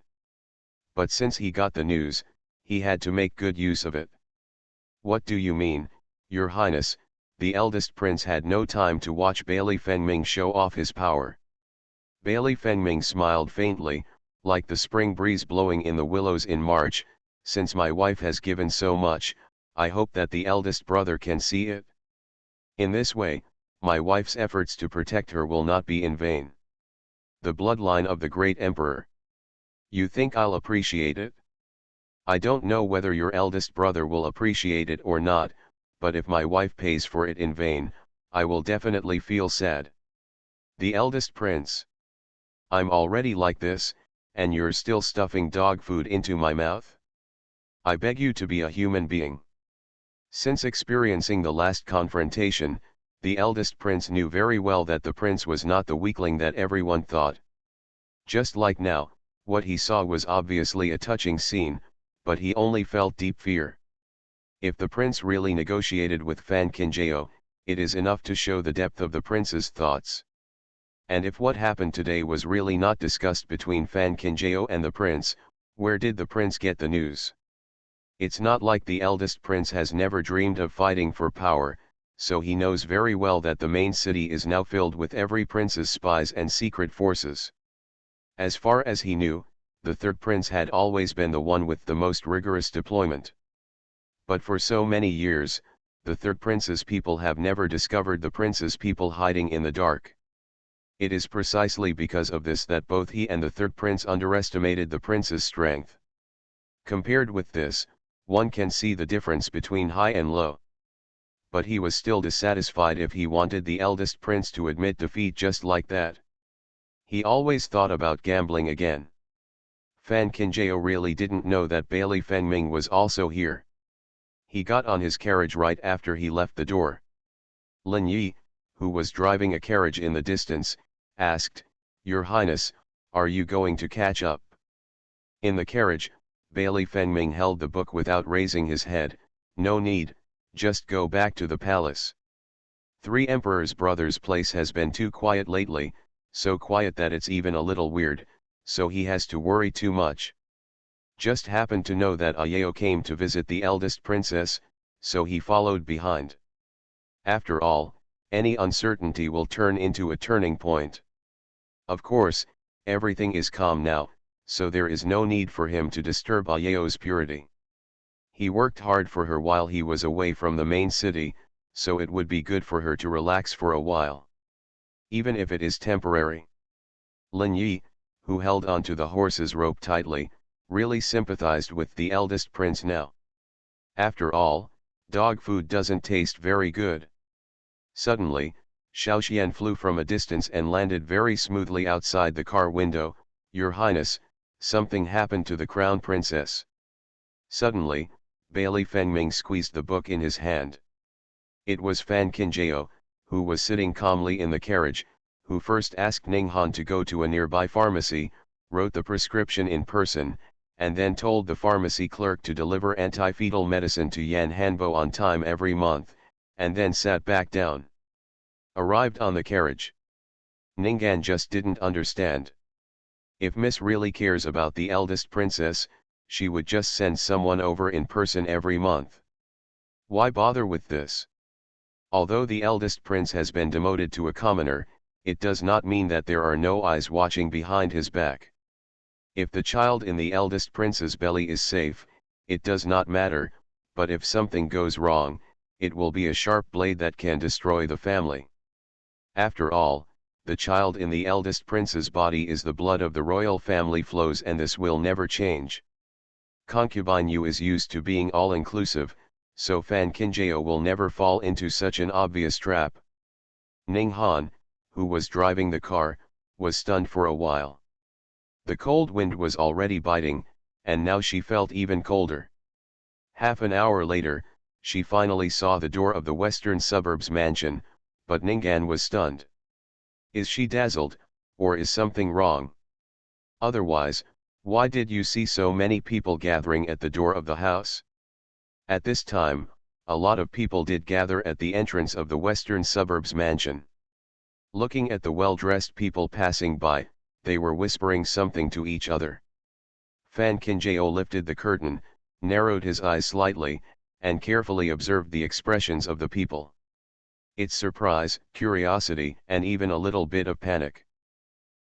But since he got the news, he had to make good use of it. "What do you mean, Your Highness?" The eldest prince had no time to watch Bailey Fengming show off his power. Bailey Fengming smiled faintly, like the spring breeze blowing in the willows in March. "Since my wife has given so much, I hope that the eldest brother can see it. In this way, my wife's efforts to protect her will not be in vain. The bloodline of the great emperor. You think I'll appreciate it? I don't know whether your eldest brother will appreciate it or not, but if my wife pays for it in vain, I will definitely feel sad." The eldest prince. "I'm already like this, and you're still stuffing dog food into my mouth? I beg you to be a human being." Since experiencing the last confrontation, the eldest prince knew very well that the prince was not the weakling that everyone thought. Just like now, what he saw was obviously a touching scene, but he only felt deep fear. If the prince really negotiated with Fan Kinjao, it is enough to show the depth of the prince's thoughts. And if what happened today was really not discussed between Fan Kinjao and the prince, where did the prince get the news? It's not like the eldest prince has never dreamed of fighting for power, so he knows very well that the main city is now filled with every prince's spies and secret forces. As far as he knew, the third prince had always been the one with the most rigorous deployment. But for so many years, the third prince's people have never discovered the prince's people hiding in the dark. It is precisely because of this that both he and the third prince underestimated the prince's strength. Compared with this, one can see the difference between high and low. But he was still dissatisfied if he wanted the eldest prince to admit defeat just like that. He always thought about gambling again. Fan Kinjao really didn't know that Bailey Fengming was also here. He got on his carriage right after he left the door. Lin Yi, who was driving a carriage in the distance, asked, "Your Highness, are you going to catch up?" In the carriage, Bailey Fengming held the book without raising his head. "No need, just go back to the palace. Three Emperor's Brothers' place has been too quiet lately, so quiet that it's even a little weird, so he has to worry too much. Just happened to know that Ayao came to visit the eldest princess, so he followed behind. After all, any uncertainty will turn into a turning point. Of course, everything is calm now, so there is no need for him to disturb Ayao's purity. He worked hard for her while he was away from the main city, so it would be good for her to relax for a while. Even if it is temporary. Lin Yi, who held onto the horse's rope tightly, really sympathized with the eldest prince now. After all, dog food doesn't taste very good. Suddenly, Xiaoxian flew from a distance and landed very smoothly outside the car window. "Your Highness, something happened to the crown princess." Suddenly, Bailey Fengming squeezed the book in his hand. It was Fan Qinjiao, who was sitting calmly in the carriage, who first asked Ning Han to go to a nearby pharmacy, wrote the prescription in person, and then told the pharmacy clerk to deliver anti-fetal medicine to Yan Hanbo on time every month, and then sat back down. Arrived on the carriage. Ningguan just didn't understand. If Miss really cares about the eldest princess, she would just send someone over in person every month. Why bother with this? Although the eldest prince has been demoted to a commoner, it does not mean that there are no eyes watching behind his back. If the child in the eldest prince's belly is safe, it does not matter, but if something goes wrong, it will be a sharp blade that can destroy the family. After all, the child in the eldest prince's body is the blood of the royal family flows, and this will never change. Concubine Yu is used to being all-inclusive, so Fan Qinjiao will never fall into such an obvious trap. Ning Han, who was driving the car, was stunned for a while. The cold wind was already biting, and now she felt even colder. Half an hour later, she finally saw the door of the western suburbs mansion, but Ningguan was stunned. Is she dazzled, or is something wrong? Otherwise, why did you see so many people gathering at the door of the house? At this time, a lot of people did gather at the entrance of the western suburbs mansion. Looking at the well-dressed people passing by, they were whispering something to each other. Fan Qinjiao lifted the curtain, narrowed his eyes slightly, and carefully observed the expressions of the people. It's surprise, curiosity, and even a little bit of panic.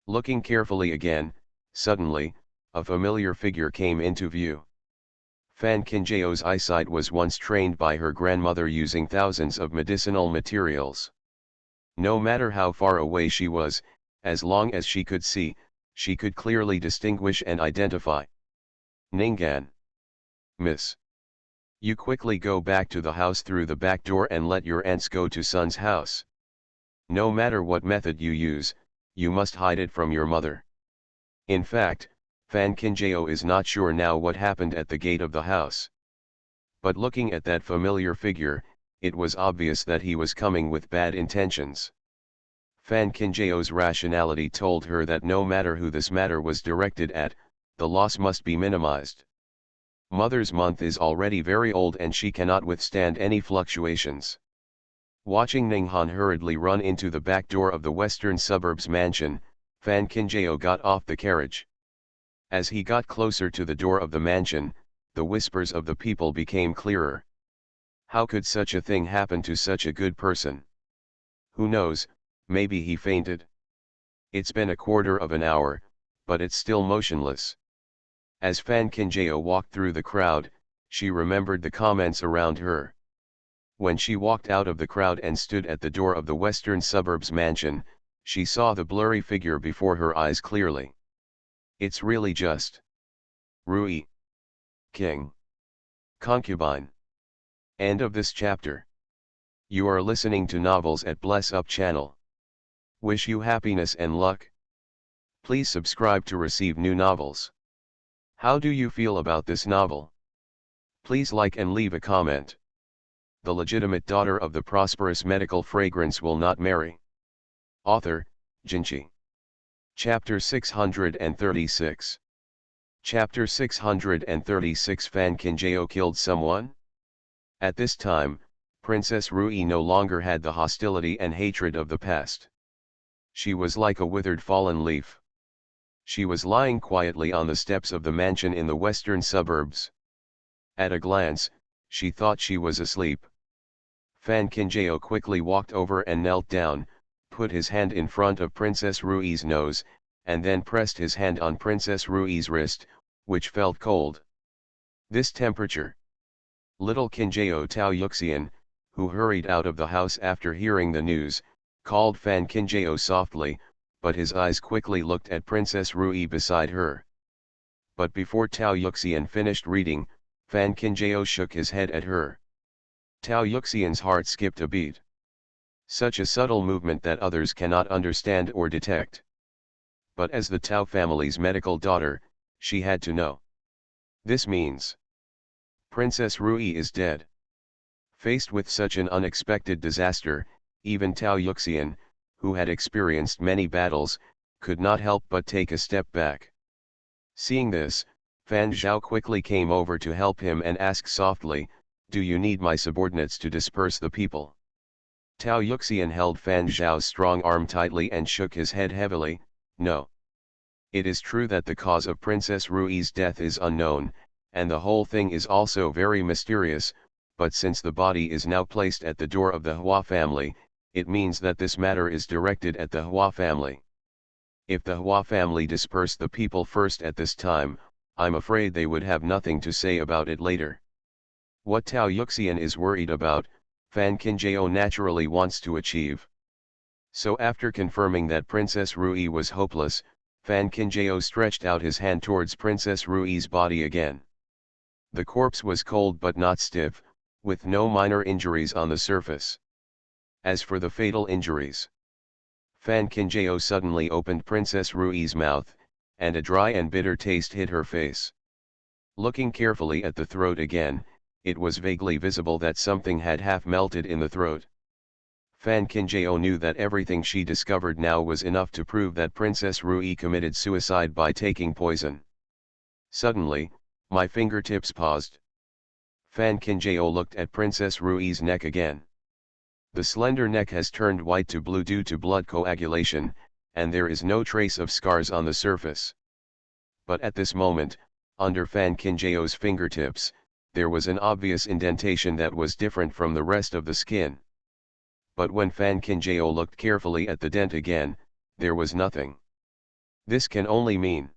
Looking carefully again, suddenly, a familiar figure came into view. Fan Qinjiao's eyesight was once trained by her grandmother using thousands of medicinal materials. No matter how far away she was, as long as she could see, she could clearly distinguish and identify. Ningguan. Miss. You quickly go back to the house through the back door and let your aunts go to son's house. No matter what method you use, you must hide it from your mother. In fact, Fan Qinjiao is not sure now what happened at the gate of the house. But looking at that familiar figure, it was obvious that he was coming with bad intentions. Fan Qinjiao's rationality told her that no matter who this matter was directed at, the loss must be minimized. Mother's month is already very old and she cannot withstand any fluctuations. Watching Ning Han hurriedly run into the back door of the western suburbs mansion, Fan Qinjiao got off the carriage. As he got closer to the door of the mansion, the whispers of the people became clearer. How could such a thing happen to such a good person? Who knows, maybe he fainted. It's been a quarter of an hour, but it's still motionless. As Fan Qinjiao walked through the crowd, she remembered the comments around her. When she walked out of the crowd and stood at the door of the western suburbs mansion, she saw the blurry figure before her eyes clearly. It's really just Rui. King. Concubine. End of this chapter. You are listening to novels at Bless Up channel. Wish you happiness and luck. Please subscribe to receive new novels. How do you feel about this novel? Please like and leave a comment. The legitimate daughter of the prosperous medical fragrance will not marry. Author, Jinchi. Chapter 636. Chapter 636. Fan Qinjiao killed someone? At this time, Princess Rui no longer had the hostility and hatred of the past. She was like a withered fallen leaf. She was lying quietly on the steps of the mansion in the western suburbs. At a glance, she thought she was asleep. Fan Qinjiao quickly walked over and knelt down, put his hand in front of Princess Rui's nose, and then pressed his hand on Princess Rui's wrist, which felt cold. This temperature. Little Kinjao Tao Yuxian, who hurried out of the house after hearing the news, called Fan Kinjao softly, but his eyes quickly looked at Princess Rui beside her. But before Tao Yuxian finished reading, Fan Kinjao shook his head at her. Tao Yuxian's heart skipped a beat. Such a subtle movement that others cannot understand or detect. But as the Tao family's medical daughter, she had to know. This means Princess Rui is dead. Faced with such an unexpected disaster, even Tao Yuxian, who had experienced many battles, could not help but take a step back. Seeing this, Fan Zhao quickly came over to help him and asked softly, "Do you need my subordinates to disperse the people?" Tao Yuxian held Fan Zhao's strong arm tightly and shook his head heavily, "No. It is true that the cause of Princess Rui's death is unknown, and the whole thing is also very mysterious, but since the body is now placed at the door of the Hua family, it means that this matter is directed at the Hua family. If the Hua family disperse the people first at this time, I'm afraid they would have nothing to say about it later." What Tao Yuxian is worried about, Fan Kinjao naturally wants to achieve. So after confirming that Princess Rui was hopeless, Fan Kinjao stretched out his hand towards Princess Rui's body again. The corpse was cold but not stiff, with no minor injuries on the surface. As for the fatal injuries, Fan Kinjao suddenly opened Princess Rui's mouth, and a dry and bitter taste hit her face. Looking carefully at the throat again, it was vaguely visible that something had half melted in the throat. Fan Kinjao knew that everything she discovered now was enough to prove that Princess Rui committed suicide by taking poison. Suddenly, my fingertips paused. Fan Kinjao looked at Princess Rui's neck again. The slender neck has turned white to blue due to blood coagulation, and there is no trace of scars on the surface. But at this moment, under Fan Kinjao's fingertips, there was an obvious indentation that was different from the rest of the skin. But when Fan Kinjao looked carefully at the dent again, there was nothing. This can only mean.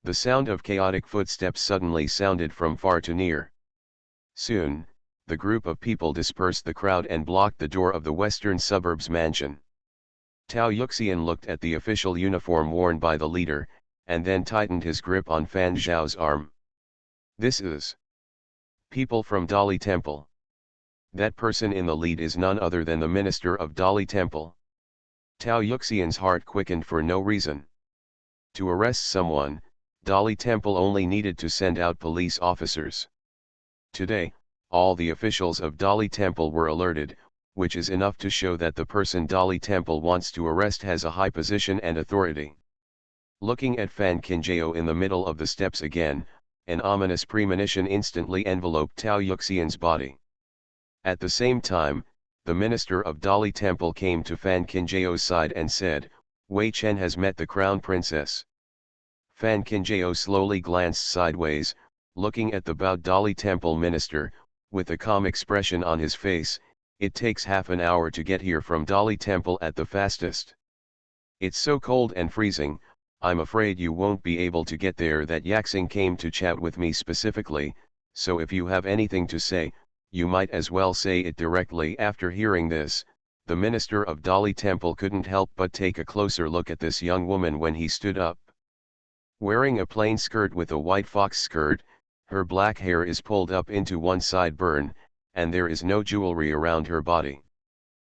The sound of chaotic footsteps suddenly sounded from far to near. Soon, the group of people dispersed the crowd and blocked the door of the western suburbs mansion. Tao Yuxian looked at the official uniform worn by the leader, and then tightened his grip on Fan Zhao's arm. "This is people from Dali Temple. That person in the lead is none other than the minister of Dali Temple." Tao Yuxian's heart quickened for no reason. To arrest someone, Dali Temple only needed to send out police officers. Today, all the officials of Dali Temple were alerted, which is enough to show that the person Dali Temple wants to arrest has a high position and authority. Looking at Fan Kinjao in the middle of the steps again, an ominous premonition instantly enveloped Tao Yuxian's body. At the same time, the minister of Dali Temple came to Fan Kinjao's side and said, "Wei Chen has met the crown princess." Fan Kinjao slowly glanced sideways, looking at the bowed Dali Temple minister, with a calm expression on his face. "It takes half an hour to get here from Dali Temple at the fastest. It's so cold and freezing, I'm afraid you won't be able to get there." That Yaxing came to chat with me specifically, so if you have anything to say, you might as well say it directly. After hearing this, the minister of Dali Temple couldn't help but take a closer look at this young woman when he stood up. Wearing a plain skirt with a white fox skirt, her black hair is pulled up into one sideburn, and there is no jewelry around her body.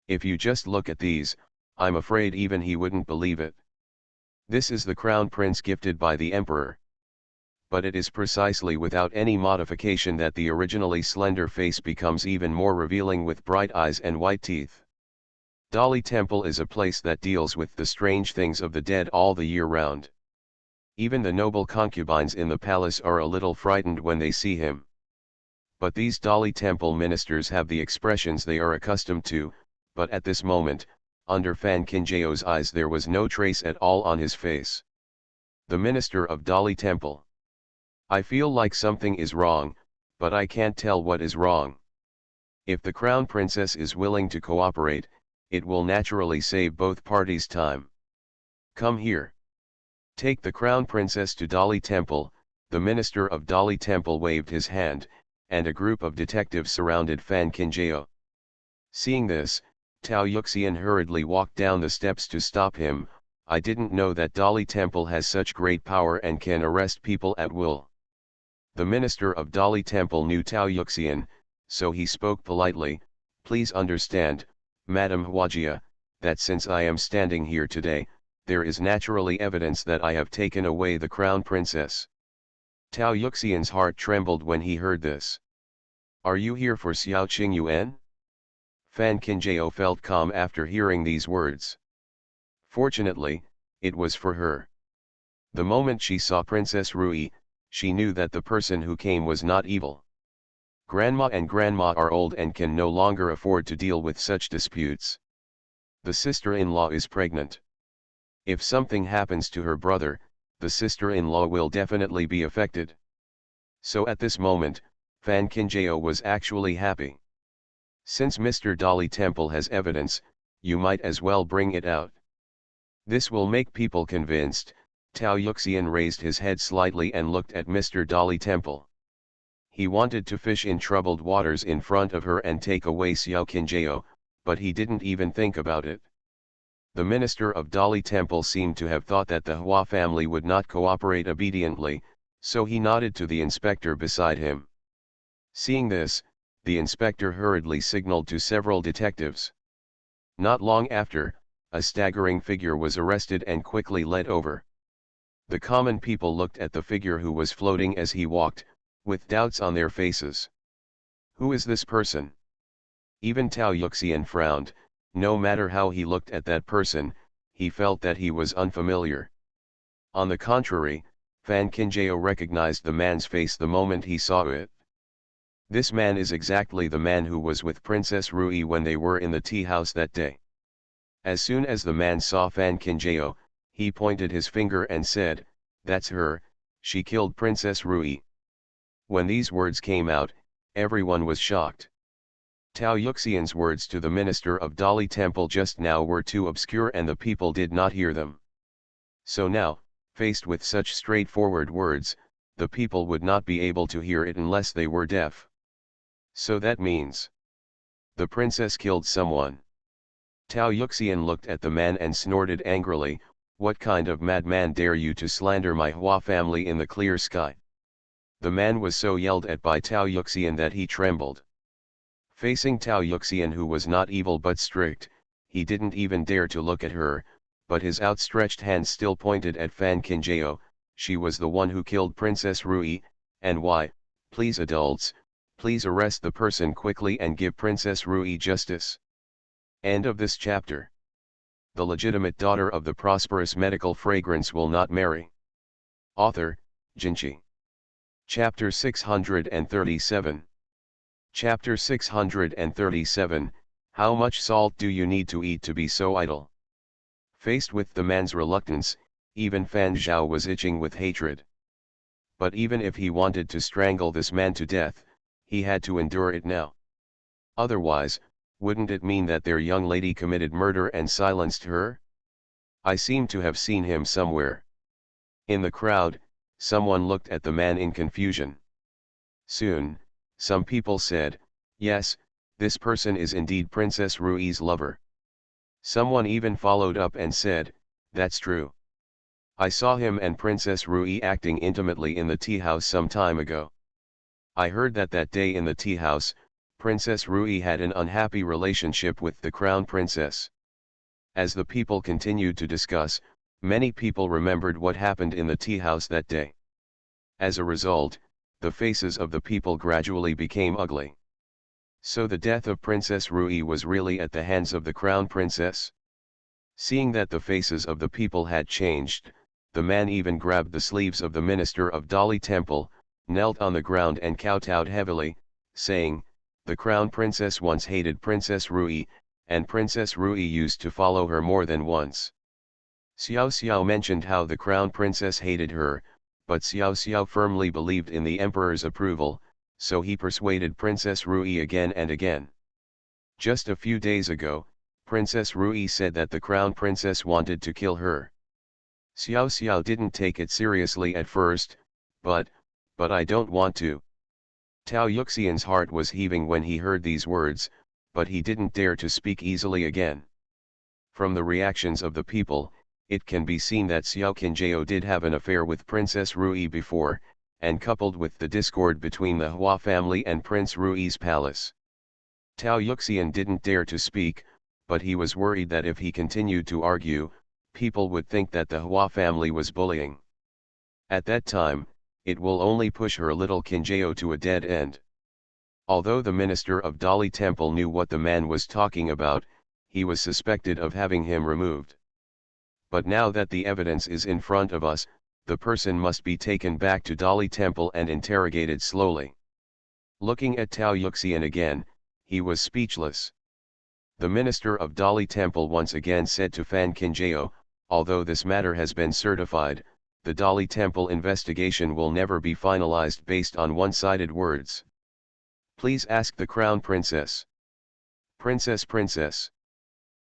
If you just look at these, I'm afraid even he wouldn't believe it. This is the crown prince gifted by the emperor. But it is precisely without any modification that the originally slender face becomes even more revealing with bright eyes and white teeth. Dali Temple is a place that deals with the strange things of the dead all the year round. Even the noble concubines in the palace are a little frightened when they see him. But these Dali Temple ministers have the expressions they are accustomed to, but at this moment, under Fan Kinjao's eyes there was no trace at all on his face. The minister of Dali Temple. "I feel like something is wrong, but I can't tell what is wrong. If the crown princess is willing to cooperate, it will naturally save both parties time. Come here." Take the crown princess to Dali Temple. The minister of Dali Temple waved his hand, and a group of detectives surrounded Fan Kinjao. Seeing this, Tao Yuxian hurriedly walked down the steps to stop him. I didn't know that Dali Temple has such great power and can arrest people at will. The minister of Dali Temple knew Tao Yuxian, so he spoke politely. Please understand, Madam Huajia, that since I am standing here today, there is naturally evidence that I have taken away the crown princess. Tao Yuxian's heart trembled when he heard this. Are you here for Xiao Qingyuan? Fan Kinjao felt calm after hearing these words. Fortunately, it was for her. The moment she saw Princess Rui, she knew that the person who came was not evil. Grandma and grandma are old and can no longer afford to deal with such disputes. The sister-in-law is pregnant. If something happens to her brother, the sister-in-law will definitely be affected. So at this moment, Fan Kinjao was actually happy. Since Mr. Dali Temple has evidence, you might as well bring it out. This will make people convinced. Tao Yuxian raised his head slightly and looked at Mr. Dali Temple. He wanted to fish in troubled waters in front of her and take away Xiao Qinjao, but he didn't even think about it. The minister of Dali Temple seemed to have thought that the Hua family would not cooperate obediently, so he nodded to the inspector beside him. Seeing this, the inspector hurriedly signaled to several detectives. Not long after, a staggering figure was arrested and quickly led over. The common people looked at the figure who was floating as he walked, with doubts on their faces. Who is this person? Even Tao Yuxian frowned. No matter how he looked at that person, he felt that he was unfamiliar. On the contrary, Fan Kinjao recognized the man's face the moment he saw it. This man is exactly the man who was with Princess Rui when they were in the tea house that day. As soon as the man saw Fan Kinjao, he pointed his finger and said, "That's her, she killed Princess Rui." When these words came out, everyone was shocked. Tao Yuxian's words to the minister of Dali Temple just now were too obscure and the people did not hear them. So now, faced with such straightforward words, the people would not be able to hear it unless they were deaf. So that means the princess killed someone. Tao Yuxian looked at the man and snorted angrily, "What kind of madman dare you to slander my Hua family in the clear sky?" The man was so yelled at by Tao Yuxian that he trembled. Facing Tao Yuxian, who was not evil but strict, he didn't even dare to look at her, but his outstretched hand still pointed at Fan Kinjao. She was the one who killed Princess Rui, and why? Please adults, please arrest the person quickly and give Princess Rui justice. End of this chapter. The legitimate daughter of the prosperous medical fragrance will not marry. Author, Jinchi. Chapter 637. Chapter 637, How much salt do you need to eat to be so idle? Faced with the man's reluctance, even Fan Zhao was itching with hatred. But even if he wanted to strangle this man to death, he had to endure it now. Otherwise, wouldn't it mean that their young lady committed murder and silenced her? I seem to have seen him somewhere. In the crowd, someone looked at the man in confusion. Soon, some people said, "Yes, this person is indeed Princess Rui's lover." Someone even followed up and said, "That's true. I saw him and Princess Rui acting intimately in the tea house some time ago. I heard that that day in the tea house, Princess Rui had an unhappy relationship with the crown princess." As the people continued to discuss, many people remembered what happened in the tea house that day. As a result, the faces of the people gradually became ugly. So the death of Princess Rui was really at the hands of the crown princess? Seeing that the faces of the people had changed, the man even grabbed the sleeves of the minister of Dali Temple, knelt on the ground and kowtowed heavily, saying, "The crown princess once hated Princess Rui, and Princess Rui used to follow her more than once." Xiao Xiao mentioned how the crown princess hated her, but Xiao Xiao firmly believed in the emperor's approval, so he persuaded Princess Rui again and again. Just a few days ago, Princess Rui said that the crown princess wanted to kill her. Xiao Xiao didn't take it seriously at first, but I don't want to. Tao Yuxian's heart was heaving when he heard these words, but he didn't dare to speak easily again. From the reactions of the people, it can be seen that Xiao Qinjiao did have an affair with Princess Rui before, and coupled with the discord between the Hua family and Prince Rui's palace. Tao Yuxian didn't dare to speak, but he was worried that if he continued to argue, people would think that the Hua family was bullying. At that time, it will only push her little Qinjiao to a dead end. Although the minister of Dali Temple knew what the man was talking about, he was suspected of having him removed. But now that the evidence is in front of us, the person must be taken back to Dali Temple and interrogated slowly. Looking at Tao Yuxian again, he was speechless. The minister of Dali Temple once again said to Fan Qinjiao, although this matter has been certified, the Dali Temple investigation will never be finalized based on one-sided words. Please ask the Crown Princess. Princess.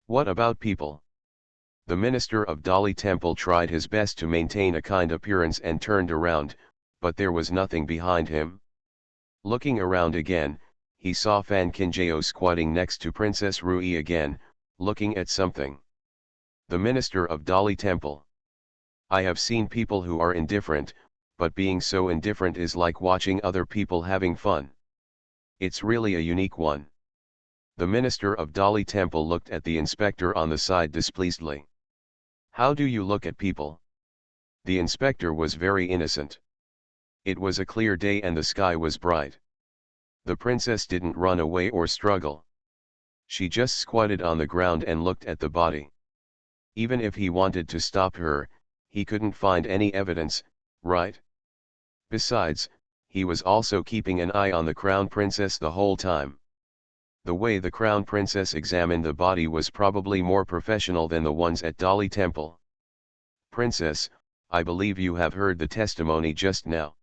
What about people? The minister of Dali Temple tried his best to maintain a kind appearance and turned around, but there was nothing behind him. Looking around again, he saw Fan Qinjiao squatting next to Princess Rui again, looking at something. The minister of Dali Temple. I have seen people who are indifferent, but being so indifferent is like watching other people having fun. It's really a unique one. The minister of Dali Temple looked at the inspector on the side displeasedly. How do you look at people? The inspector was very innocent. It was a clear day and the sky was bright. The princess didn't run away or struggle. She just squatted on the ground and looked at the body. Even if he wanted to stop her, he couldn't find any evidence, right? Besides, he was also keeping an eye on the crown princess the whole time. The way the crown princess examined the body was probably more professional than the ones at Dali Temple. Princess, I believe you have heard the testimony just now.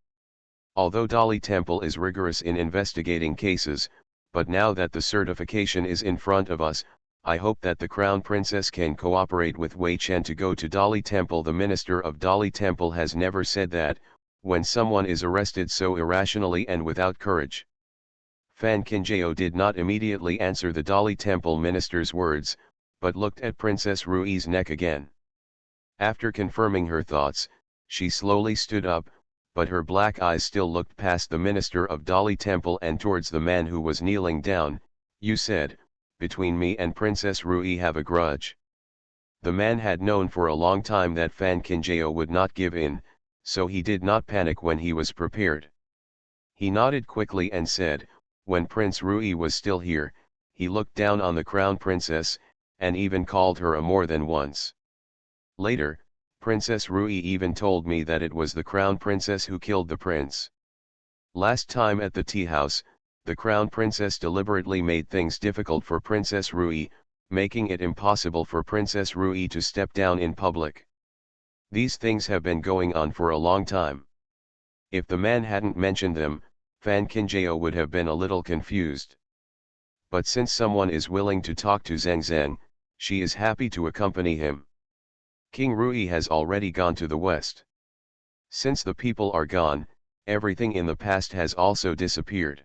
Although Dali Temple is rigorous in investigating cases, but now that the certification is in front of us, I hope that the Crown Princess can cooperate with Wei Chen to go to Dali Temple. The minister of Dali Temple has never said that, when someone is arrested so irrationally and without courage. Fan Qinjiao did not immediately answer the Dali Temple minister's words, but looked at Princess Rui's neck again. After confirming her thoughts, she slowly stood up, but her black eyes still looked past the minister of Dali Temple and towards the man who was kneeling down. You said, between me and Princess Rui have a grudge. The man had known for a long time that Fan Qinjiao would not give in, so he did not panic when he was prepared. He nodded quickly and said, when Prince Rui was still here, he looked down on the crown princess, and even called her a more than once. Later, Princess Rui even told me that it was the crown princess who killed the prince. Last time at the tea house, the crown princess deliberately made things difficult for Princess Rui, making it impossible for Princess Rui to step down in public. These things have been going on for a long time. If the man hadn't mentioned them, Fan Qinjiao would have been a little confused. But since someone is willing to talk to Zheng Zheng, she is happy to accompany him. King Rui has already gone to the west. Since the people are gone, everything in the past has also disappeared.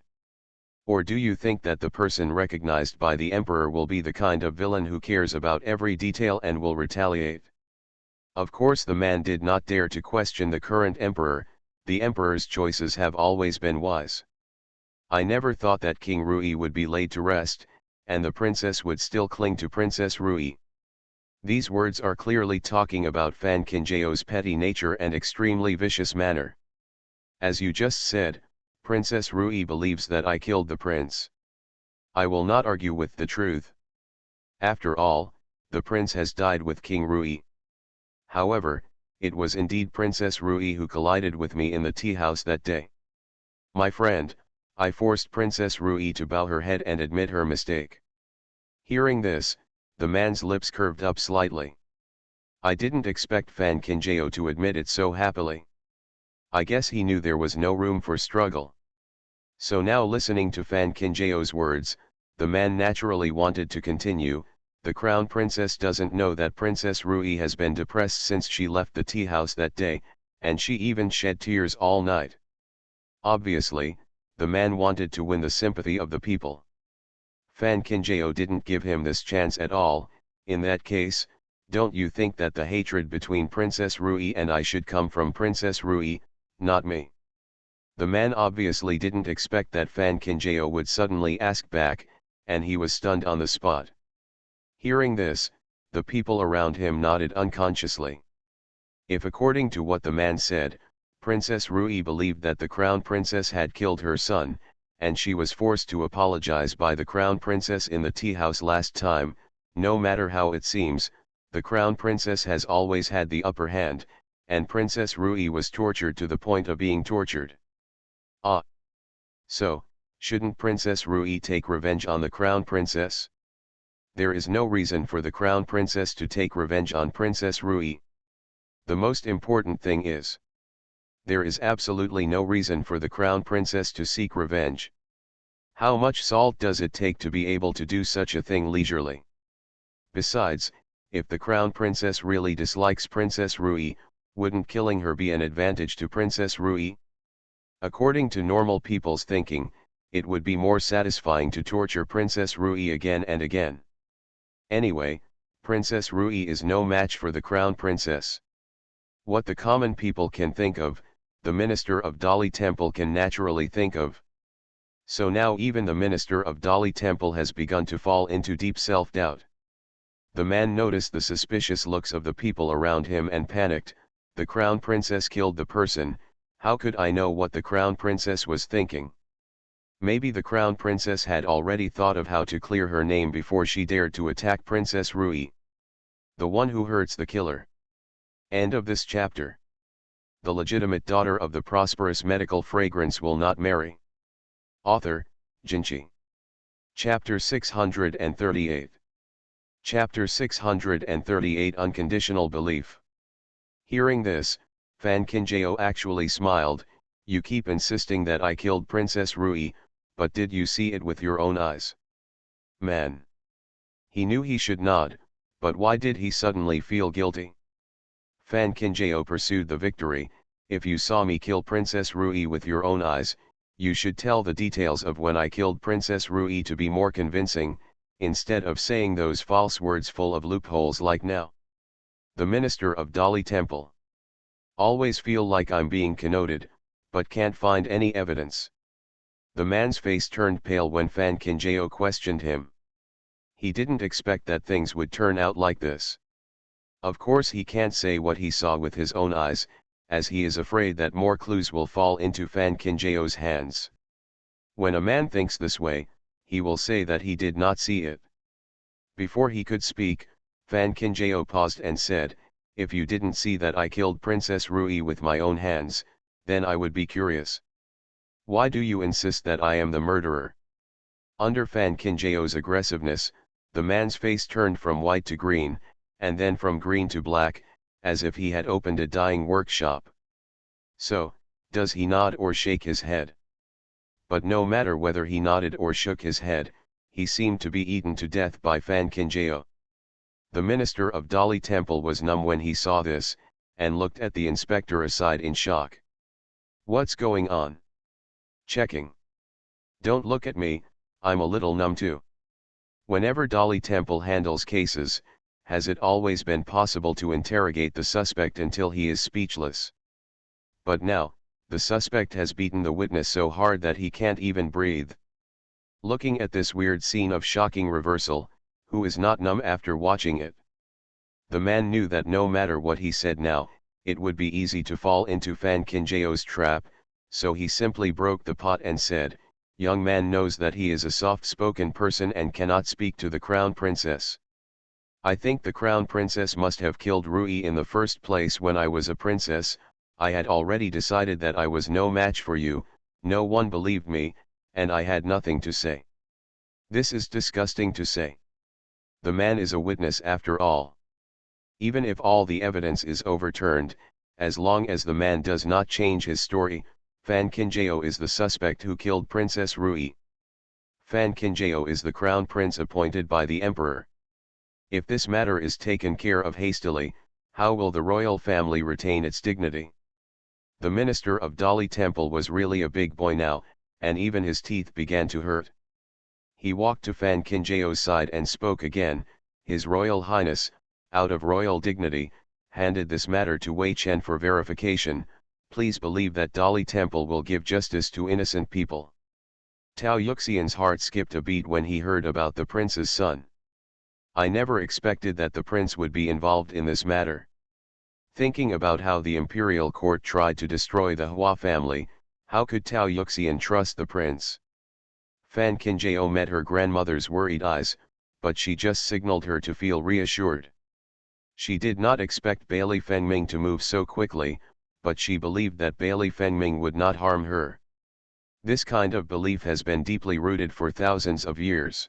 Or do you think that the person recognized by the emperor will be the kind of villain who cares about every detail and will retaliate? Of course the man did not dare to question the current emperor. The emperor's choices have always been wise. I never thought that King Rui would be laid to rest, and the princess would still cling to Princess Rui. These words are clearly talking about Fan Qinjiao's petty nature and extremely vicious manner. As you just said, Princess Rui believes that I killed the prince. I will not argue with the truth. After all, the prince has died with King Rui. However, it was indeed Princess Rui who collided with me in the tea house that day. My friend, I forced Princess Rui to bow her head and admit her mistake. Hearing this, the man's lips curved up slightly. I didn't expect Fan Qinjiao to admit it so happily. I guess he knew there was no room for struggle. So now listening to Fan Qinjiao's words, the man naturally wanted to continue, The crown princess doesn't know that Princess Rui has been depressed since she left the tea house that day, and she even shed tears all night. Obviously, the man wanted to win the sympathy of the people. Fan Kinjao didn't give him this chance at all. In that case, don't you think that the hatred between Princess Rui and I should come from Princess Rui, not me? The man obviously didn't expect that Fan Kinjao would suddenly ask back, and he was stunned on the spot. Hearing this, the people around him nodded unconsciously. If according to what the man said, Princess Rui believed that the crown princess had killed her son, and she was forced to apologize by the crown princess in the tea house last time, no matter how it seems, the crown princess has always had the upper hand, and Princess Rui was tortured to the point of being tortured. Ah! So, shouldn't Princess Rui take revenge on the crown princess? There is no reason for the crown princess to take revenge on Princess Rui. The most important thing is, there is absolutely no reason for the crown princess to seek revenge. How much salt does it take to be able to do such a thing leisurely? Besides, if the crown princess really dislikes Princess Rui, wouldn't killing her be an advantage to Princess Rui? According to normal people's thinking, it would be more satisfying to torture Princess Rui again and again. Anyway, Princess Rui is no match for the crown princess. What the common people can think of, the minister of Dali Temple can naturally think of. So now even the minister of Dali Temple has begun to fall into deep self-doubt. The man noticed the suspicious looks of the people around him and panicked. The crown princess killed the person. How could I know what the crown princess was thinking? Maybe the crown princess had already thought of how to clear her name before she dared to attack Princess Rui. The one who hurts the killer. End of this chapter. The legitimate daughter of the prosperous medical fragrance will not marry. Author, Jinchi. Chapter 638. Chapter 638 Unconditional Belief. Hearing this, Fan Kinjao actually smiled. You keep insisting that I killed Princess Rui, but did you see it with your own eyes? Man. He knew he should nod, but why did he suddenly feel guilty? Fan Kinjao pursued the victory. If you saw me kill Princess Rui with your own eyes, you should tell the details of when I killed Princess Rui to be more convincing, instead of saying those false words full of loopholes like now. The minister of Dali Temple. Always feel like I'm being connoted, but can't find any evidence. The man's face turned pale when Fan Kinjao questioned him. He didn't expect that things would turn out like this. Of course he can't say what he saw with his own eyes, as he is afraid that more clues will fall into Fan Kinjao's hands. When a man thinks this way, he will say that he did not see it. Before he could speak, Fan Kinjao paused and said, if you didn't see that I killed Princess Rui with my own hands, then I would be curious. Why do you insist that I am the murderer? Under Fan Kinjao's aggressiveness, the man's face turned from white to green, and then from green to black, as if he had opened a dyeing workshop. So, does he nod or shake his head? But no matter whether he nodded or shook his head, he seemed to be eaten to death by Fan Kinjao. The minister of Dali Temple was numb when he saw this, and looked at the inspector aside in shock. What's going on? Checking. Don't look at me, I'm a little numb too. Whenever Dali Temple handles cases, has it always been possible to interrogate the suspect until he is speechless? But now, the suspect has beaten the witness so hard that he can't even breathe. Looking at this weird scene of shocking reversal, who is not numb after watching it? The man knew that no matter what he said now, it would be easy to fall into Fan Kinjao's trap, so he simply broke the pot and said, young man knows that he is a soft-spoken person and cannot speak to the crown princess. I think the crown princess must have killed Rui in the first place when I was a princess. I had already decided that I was no match for you, no one believed me, and I had nothing to say. This is disgusting to say. The man is a witness after all. Even if all the evidence is overturned, as long as the man does not change his story, Fan Kinjao is the suspect who killed Princess Rui. Fan Kinjao is the crown prince appointed by the emperor. If this matter is taken care of hastily, how will the royal family retain its dignity? The minister of Dali Temple was really a big boy now, and even his teeth began to hurt. He walked to Fan Kinjao's side and spoke again. His Royal Highness, out of royal dignity, handed this matter to Wei Chen for verification. Please believe that Dali Temple will give justice to innocent people. Tao Yuxian's heart skipped a beat when he heard about the prince's son. I never expected that the prince would be involved in this matter. Thinking about how the imperial court tried to destroy the Hua family, how could Tao Yuxian trust the prince? Fan Kinjao met her grandmother's worried eyes, but she just signaled her to feel reassured. She did not expect Bailey Fengming to move so quickly, but she believed that Bailey Fengming would not harm her. This kind of belief has been deeply rooted for thousands of years.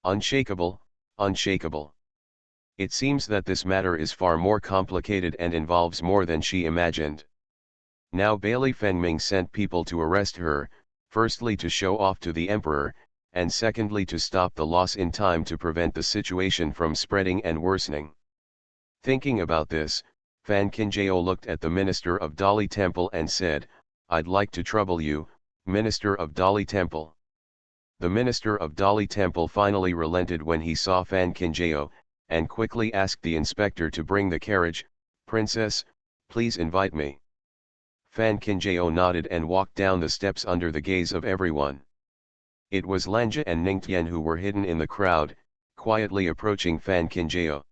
Unshakable, unshakable. It seems that this matter is far more complicated and involves more than she imagined. Now Bailey Fengming sent people to arrest her, firstly to show off to the emperor, and secondly to stop the loss in time to prevent the situation from spreading and worsening. Thinking about this, Fan Kinjao looked at the minister of Dali Temple and said, "I'd like to trouble you, minister of Dali Temple." The minister of Dali Temple finally relented when he saw Fan Kinjao, and quickly asked the inspector to bring the carriage. "Princess, please invite me." Fan Kinjao nodded and walked down the steps under the gaze of everyone. It was Lanja and Ningtian who were hidden in the crowd, quietly approaching Fan Kinjao.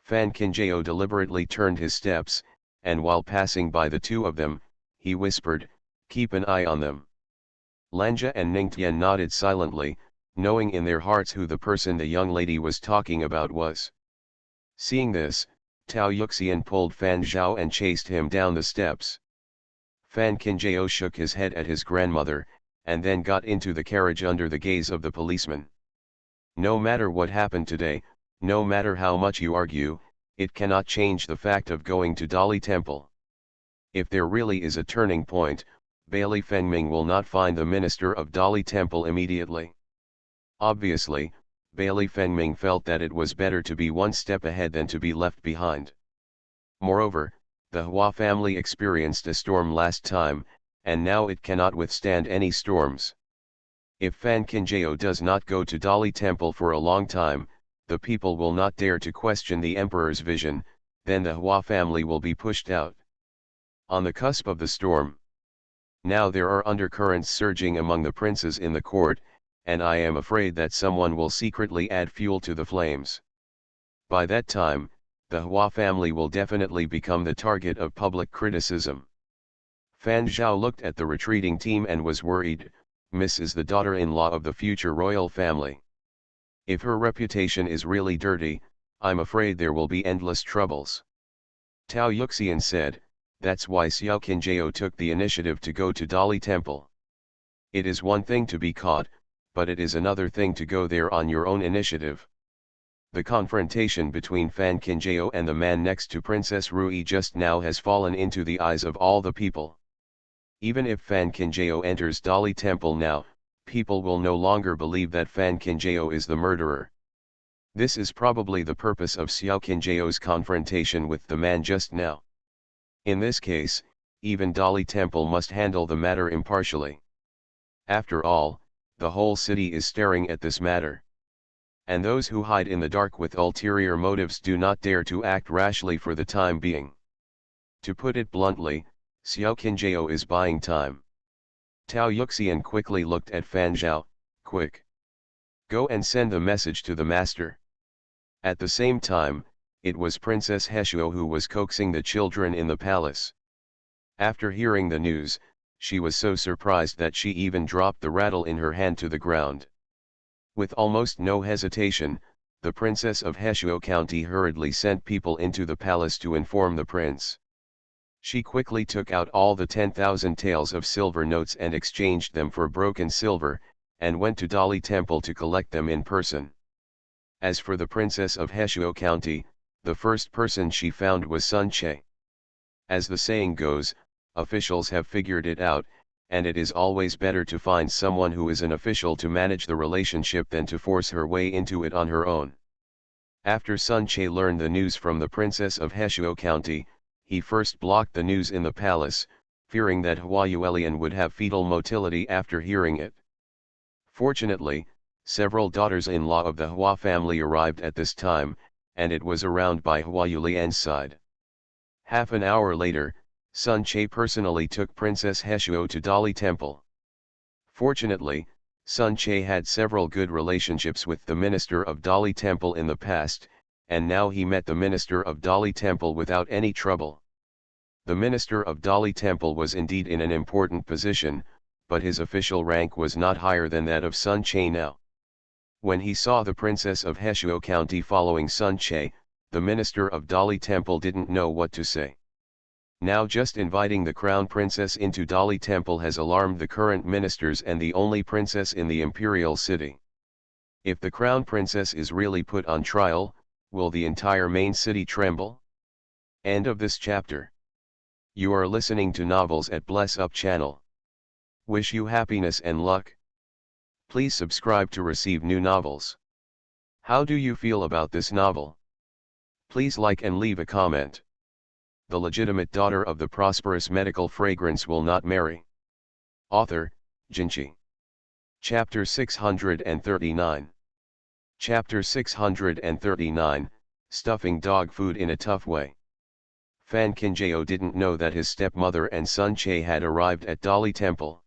Fan Kinjao deliberately turned his steps, and while passing by the two of them, he whispered, "Keep an eye on them." Lanja and Ningtian nodded silently, knowing in their hearts who the person the young lady was talking about was. Seeing this, Tao Yuxian pulled Fan Zhao and chased him down the steps. Fan Kinjao shook his head at his grandmother, and then got into the carriage under the gaze of the policeman. No matter what happened today, no matter how much you argue, it cannot change the fact of going to Dali Temple. If there really is a turning point, Bailey Fengming will not find the minister of Dali Temple immediately. Obviously, Bailey Fengming felt that it was better to be one step ahead than to be left behind. Moreover, the Hua family experienced a storm last time, and now it cannot withstand any storms. If Fan Kinjao does not go to Dali Temple for a long time, the people will not dare to question the emperor's vision, then the Hua family will be pushed out. On the cusp of the storm. Now there are undercurrents surging among the princes in the court, and I am afraid that someone will secretly add fuel to the flames. By that time, the Hua family will definitely become the target of public criticism. Fan Zhao looked at the retreating team and was worried. Miss is the daughter-in-law of the future royal family. If her reputation is really dirty, I'm afraid there will be endless troubles. Tao Yuxian said, "That's why Xiao Qinjiao took the initiative to go to Dali Temple. It is one thing to be caught, but it is another thing to go there on your own initiative." The confrontation between Fan Kinjao and the man next to Princess Rui just now has fallen into the eyes of all the people. Even if Fan Kinjao enters Dali Temple now, people will no longer believe that Fan Kinjao is the murderer. This is probably the purpose of Xiao Qinjiao's confrontation with the man just now. In this case, even Dali Temple must handle the matter impartially. After all, the whole city is staring at this matter. And those who hide in the dark with ulterior motives do not dare to act rashly for the time being. To put it bluntly, Xiao Qinjiao is buying time. Tao Yuxian quickly looked at Fan Zhao. "Quick! Go and send the message to the master." At the same time, it was Princess Heshuo who was coaxing the children in the palace. After hearing the news, she was so surprised that she even dropped the rattle in her hand to the ground. With almost no hesitation, the princess of Heshuo County hurriedly sent people into the palace to inform the prince. She quickly took out all the 10,000 taels of silver notes and exchanged them for broken silver, and went to Dali Temple to collect them in person. As for the princess of Heshuo County, the first person she found was Sun Che. As the saying goes, officials have figured it out, and it is always better to find someone who is an official to manage the relationship than to force her way into it on her own. After Sun Che learned the news from the Princess of Heshuo County, he first blocked the news in the palace, fearing that Hua Yuelian would have fetal motility after hearing it. Fortunately, several daughters-in-law of the Hua family arrived at this time, and it was around by Hua Yulian's side. Half an hour later, Sun Che personally took Princess Heshuo to Dali Temple. Fortunately, Sun Che had several good relationships with the minister of Dali Temple in the past, and now he met the minister of Dali Temple without any trouble. The minister of Dali Temple was indeed in an important position, but his official rank was not higher than that of Sun Che now. When he saw the Princess of Heshuo County following Sun Che, the minister of Dali Temple didn't know what to say. Now just inviting the crown princess into Dali Temple has alarmed the current ministers and the only princess in the imperial city. If the crown princess is really put on trial, will the entire main city tremble? End of this chapter. You are listening to Novels at Bless Up channel. Wish you happiness and luck. Please subscribe to receive new novels. How do you feel about this novel? Please like and leave a comment. The legitimate daughter of the prosperous medical fragrance will not marry. Author, Jinchi. Chapter 639. Chapter 639, Stuffing Dog Food in a Tough Way. Fan Kinjao didn't know that his stepmother and Sun Che had arrived at Dali Temple.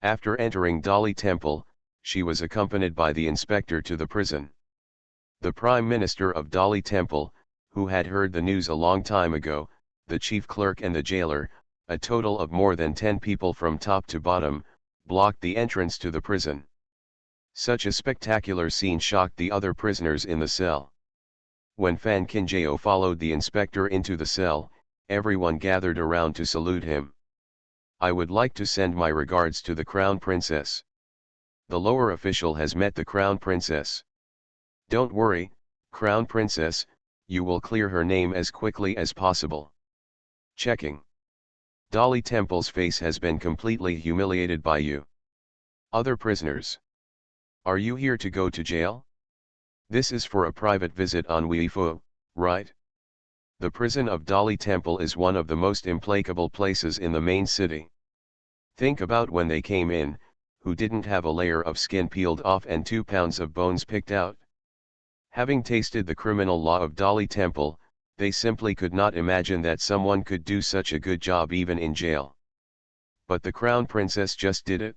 After entering Dali Temple, she was accompanied by the inspector to the prison. The Prime Minister of Dali Temple, who had heard the news a long time ago, the chief clerk and the jailer, a total of more than 10 people from top to bottom, blocked the entrance to the prison. Such a spectacular scene shocked the other prisoners in the cell. When Fan Kinjao followed the inspector into the cell, everyone gathered around to salute him. I would like to send my regards to the Crown Princess. The lower official has met the Crown Princess. Don't worry, Crown Princess, you will clear her name as quickly as possible. Checking. Dali Temple's face has been completely humiliated by you. Other prisoners. Are you here to go to jail? This is for a private visit on Weifu, right? The prison of Dali Temple is one of the most implacable places in the main city. Think about when they came in, who didn't have a layer of skin peeled off and 2 pounds of bones picked out? Having tasted the criminal law of Dali Temple, they simply could not imagine that someone could do such a good job even in jail. But the Crown Princess just did it.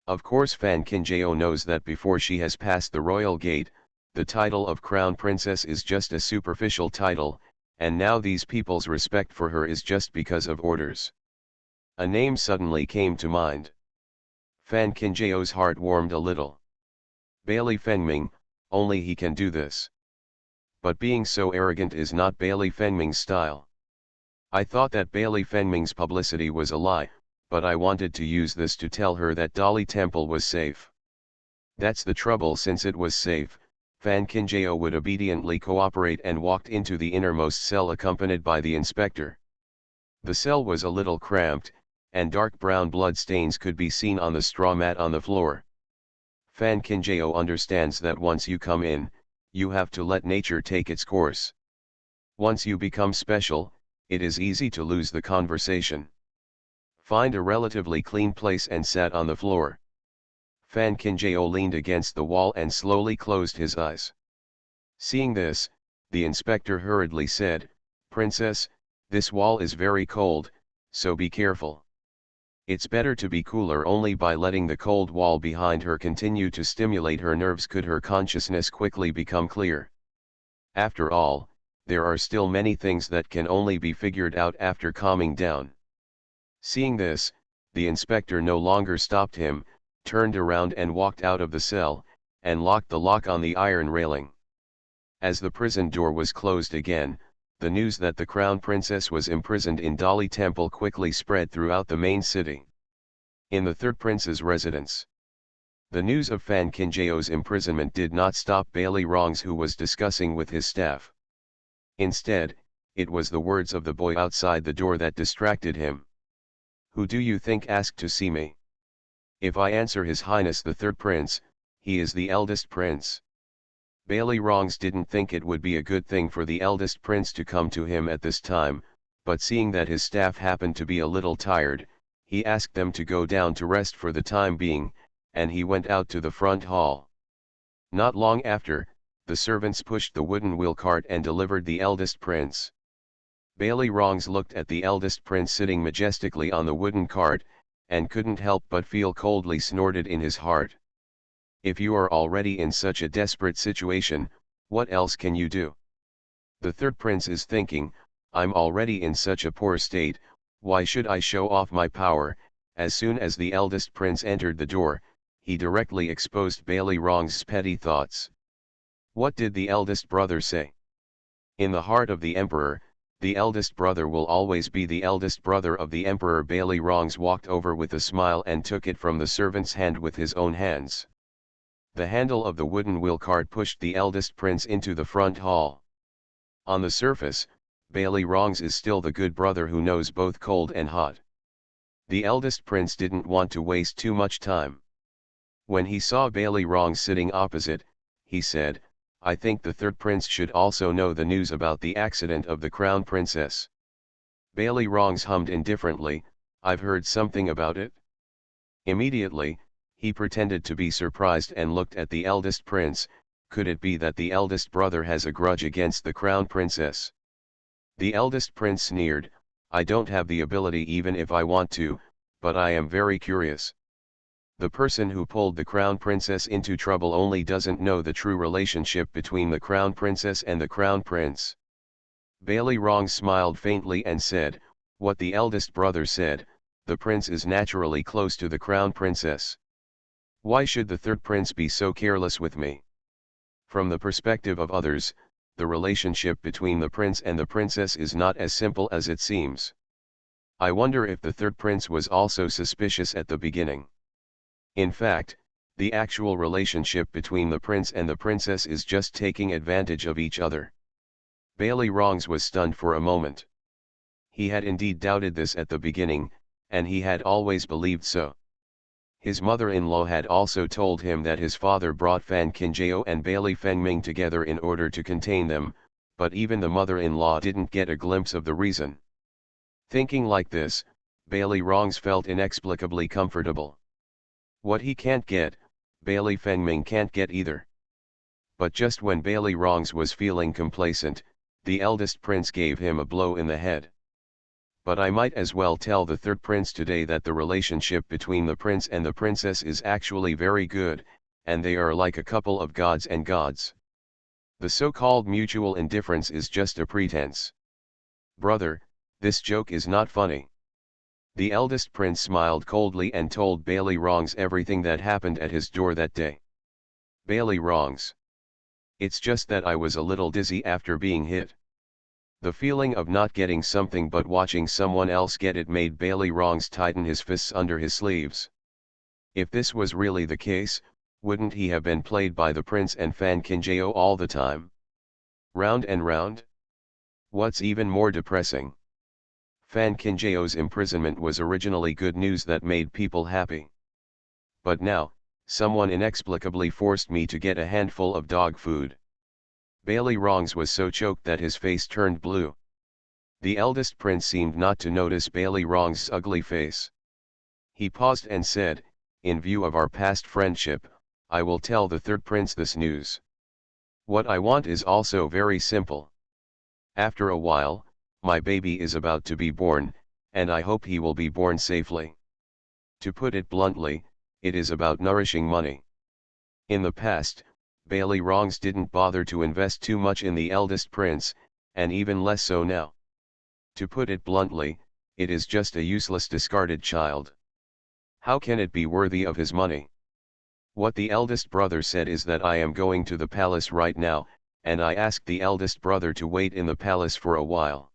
Of course Fan Kinjao knows that before she has passed the royal gate, the title of Crown Princess is just a superficial title, and now these people's respect for her is just because of orders. A name suddenly came to mind. Fan Kinjao's heart warmed a little. Bailey Fengming, only he can do this. But being so arrogant is not Bailey Fengming's style. I thought that Bailey Fengming's publicity was a lie, but I wanted to use this to tell her that Dali Temple was safe. That's the trouble. Since it was safe, Fan Kinjao would obediently cooperate and walked into the innermost cell accompanied by the inspector. The cell was a little cramped, and dark brown blood stains could be seen on the straw mat on the floor. Fan Kinjao understands that once you come in, you have to let nature take its course. Once you become special, it is easy to lose the conversation. Find a relatively clean place and sat on the floor. Fan Kinjao leaned against the wall and slowly closed his eyes. Seeing this, the inspector hurriedly said, "Princess, this wall is very cold, so be careful." It's better to be cooler. Only by letting the cold wall behind her continue to stimulate her nerves could her consciousness quickly become clear. After all, there are still many things that can only be figured out after calming down. Seeing this, the inspector no longer stopped him, turned around and walked out of the cell, and locked the lock on the iron railing. As the prison door was closed again, the news that the Crown Princess was imprisoned in Dali Temple quickly spread throughout the main city. In the third prince's residence, the news of Fan Kinjao's imprisonment did not stop Bailey Rongs, who was discussing with his staff. Instead, it was the words of the boy outside the door that distracted him. "Who do you think asked to see me?" "If I answer His Highness the Third Prince, he is the eldest prince." Bailey Rongs didn't think it would be a good thing for the eldest prince to come to him at this time, but seeing that his staff happened to be a little tired, he asked them to go down to rest for the time being, and he went out to the front hall. Not long after, the servants pushed the wooden wheel cart and delivered the eldest prince. Bailey Rongs looked at the eldest prince sitting majestically on the wooden cart, and couldn't help but feel coldly snorted in his heart. If you are already in such a desperate situation, what else can you do? The third prince is thinking, I'm already in such a poor state, why should I show off my power? As soon as the eldest prince entered the door, he directly exposed Bailey Rongs' petty thoughts. What did the eldest brother say? In the heart of the emperor, the eldest brother will always be the eldest brother of the emperor. Bailey Rongs walked over with a smile and took it from the servant's hand with his own hands. The handle of the wooden wheel cart pushed the eldest prince into the front hall. On the surface, Bailey Rongs is still the good brother who knows both cold and hot. The eldest prince didn't want to waste too much time. When he saw Bailey Rongs sitting opposite, he said, I think the third prince should also know the news about the accident of the crown princess. Bailey Rongs hummed indifferently, I've heard something about it. Immediately, he pretended to be surprised and looked at the eldest prince. Could it be that the eldest brother has a grudge against the crown princess? The eldest prince sneered, I don't have the ability even if I want to, but I am very curious. The person who pulled the crown princess into trouble only doesn't know the true relationship between the crown princess and the crown prince. Bailey Rongs smiled faintly and said, what the eldest brother said, the prince is naturally close to the crown princess. Why should the third prince be so careless with me? From the perspective of others, the relationship between the prince and the princess is not as simple as it seems. I wonder if the third prince was also suspicious at the beginning. In fact, the actual relationship between the prince and the princess is just taking advantage of each other. Bailey Rongs was stunned for a moment. He had indeed doubted this at the beginning, and he had always believed so. His mother-in-law had also told him that his father brought Fan Qinjiao and Bailey Fengming together in order to contain them, but even the mother-in-law didn't get a glimpse of the reason. Thinking like this, Bailey Rongs felt inexplicably comfortable. What he can't get, Bailey Fengming can't get either. But just when Bailey Rongs was feeling complacent, the eldest prince gave him a blow in the head. But I might as well tell the third prince today that the relationship between the prince and the princess is actually very good, and they are like a couple of gods and gods. The so-called mutual indifference is just a pretense. Brother, this joke is not funny. The eldest prince smiled coldly and told Bailey Rongs everything that happened at his door that day. Bailey Rongs. It's just that I was a little dizzy after being hit. The feeling of not getting something but watching someone else get it made Bailey Rongs tighten his fists under his sleeves. If this was really the case, wouldn't he have been played by the prince and Fan Qinjiao all the time? Round and round? What's even more depressing? Fan Qinjiao's imprisonment was originally good news that made people happy. But now, someone inexplicably forced me to get a handful of dog food. Bailey Rongs was so choked that his face turned blue. The eldest prince seemed not to notice Bailey Rongs' ugly face. He paused and said, in view of our past friendship, I will tell the third prince this news. What I want is also very simple. After a while, my baby is about to be born, and I hope he will be born safely. To put it bluntly, it is about nourishing money. In the past, Bailey Rongs didn't bother to invest too much in the eldest prince, and even less so now. To put it bluntly, it is just a useless discarded child. How can it be worthy of his money? What the eldest brother said is that I am going to the palace right now, and I asked the eldest brother to wait in the palace for a while.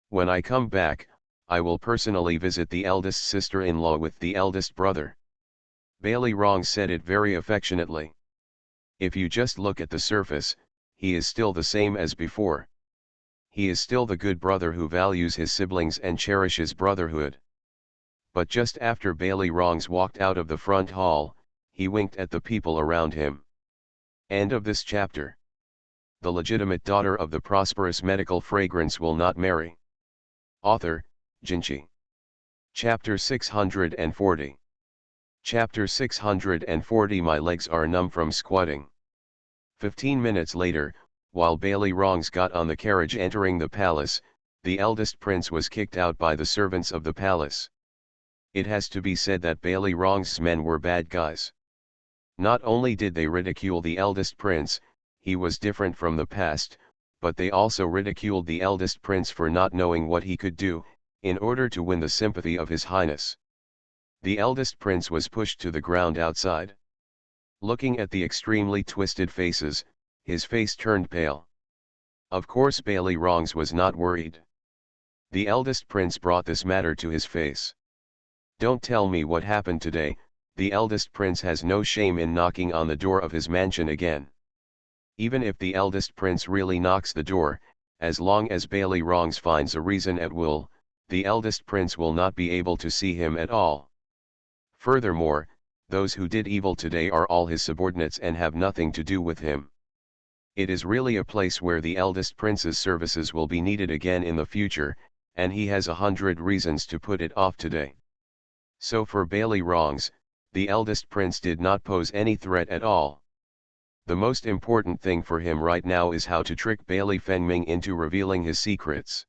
When I come back, I will personally visit the eldest sister-in-law with the eldest brother. Bailey Rongs said it very affectionately. If you just look at the surface, he is still the same as before. He is still the good brother who values his siblings and cherishes brotherhood. But just after Bailey Rongs walked out of the front hall, he winked at the people around him. End of this chapter. The legitimate daughter of the prosperous medical fragrance will not marry. Author, Jinchi. Chapter 640. Chapter 640. My legs are numb from squatting. 15 minutes later, while Bailey Rongs got on the carriage entering the palace, the eldest prince was kicked out by the servants of the palace. It has to be said that Bailey Rongs' men were bad guys. Not only did they ridicule the eldest prince, he was different from the past, but they also ridiculed the eldest prince for not knowing what he could do, in order to win the sympathy of his highness. The eldest prince was pushed to the ground outside. Looking at the extremely twisted faces, his face turned pale. Of course Bailey Rongs was not worried. The eldest prince brought this matter to his face. Don't tell me what happened today. The eldest prince has no shame in knocking on the door of his mansion again. Even if the eldest prince really knocks the door, as long as Bailey Rongs finds a reason at will, the eldest prince will not be able to see him at all. Furthermore, those who did evil today are all his subordinates and have nothing to do with him. It is really a place where the eldest prince's services will be needed again in the future, and he has 100 reasons to put it off today. So for Bailey Rongs, the eldest prince did not pose any threat at all. The most important thing for him right now is how to trick Bailey Fengming into revealing his secrets.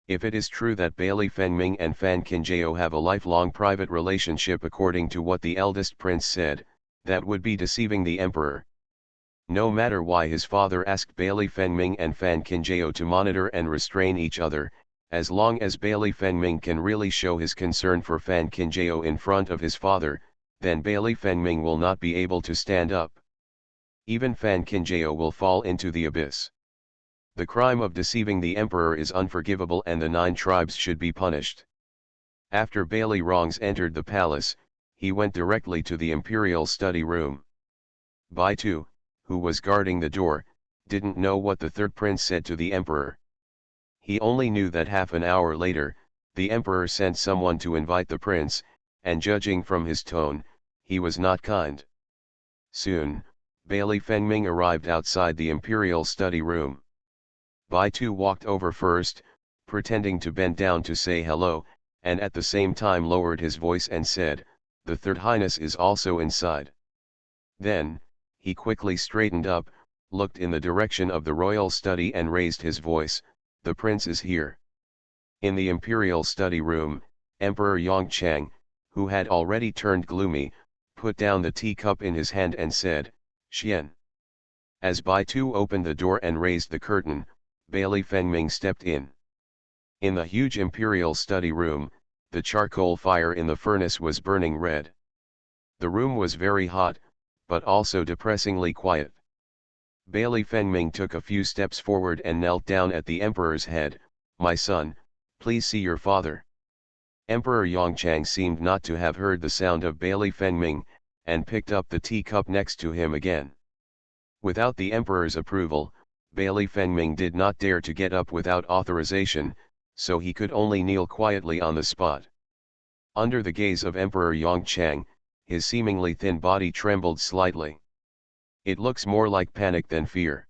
If it is true that Bailey Fengming and Fan Qinjiao have a lifelong private relationship according to what the eldest prince said, that would be deceiving the emperor. No matter why his father asked Bailey Fengming and Fan Qinjiao to monitor and restrain each other, as long as Bailey Fengming can really show his concern for Fan Qinjiao in front of his father, then Bailey Fengming will not be able to stand up. Even Fan Qinjiao will fall into the abyss. The crime of deceiving the emperor is unforgivable and the 9 tribes should be punished. After Bailey Rongs entered the palace, he went directly to the imperial study room. Baitu, who was guarding the door, didn't know what the third prince said to the emperor. He only knew that half an hour later, the emperor sent someone to invite the prince, and judging from his tone, he was not kind. Soon, Bailey Fengming arrived outside the imperial study room. Baitu walked over first, pretending to bend down to say hello, and at the same time lowered his voice and said, "The Third Highness is also inside." Then, he quickly straightened up, looked in the direction of the royal study and raised his voice, "The prince is here." In the imperial study room, Emperor Yongchang, who had already turned gloomy, put down the teacup in his hand and said, "Xian." As Baitu opened the door and raised the curtain, Bailey Fengming stepped in. In the huge imperial study room, the charcoal fire in the furnace was burning red. The room was very hot, but also depressingly quiet. Bailey Fengming took a few steps forward and knelt down at the emperor's head. "My son, please see your father." Emperor Yongchang seemed not to have heard the sound of Bailey Fengming, and picked up the teacup next to him again. Without the emperor's approval, Bailey Fengming did not dare to get up without authorization, so he could only kneel quietly on the spot. Under the gaze of Emperor Yongchang, his seemingly thin body trembled slightly. It looks more like panic than fear.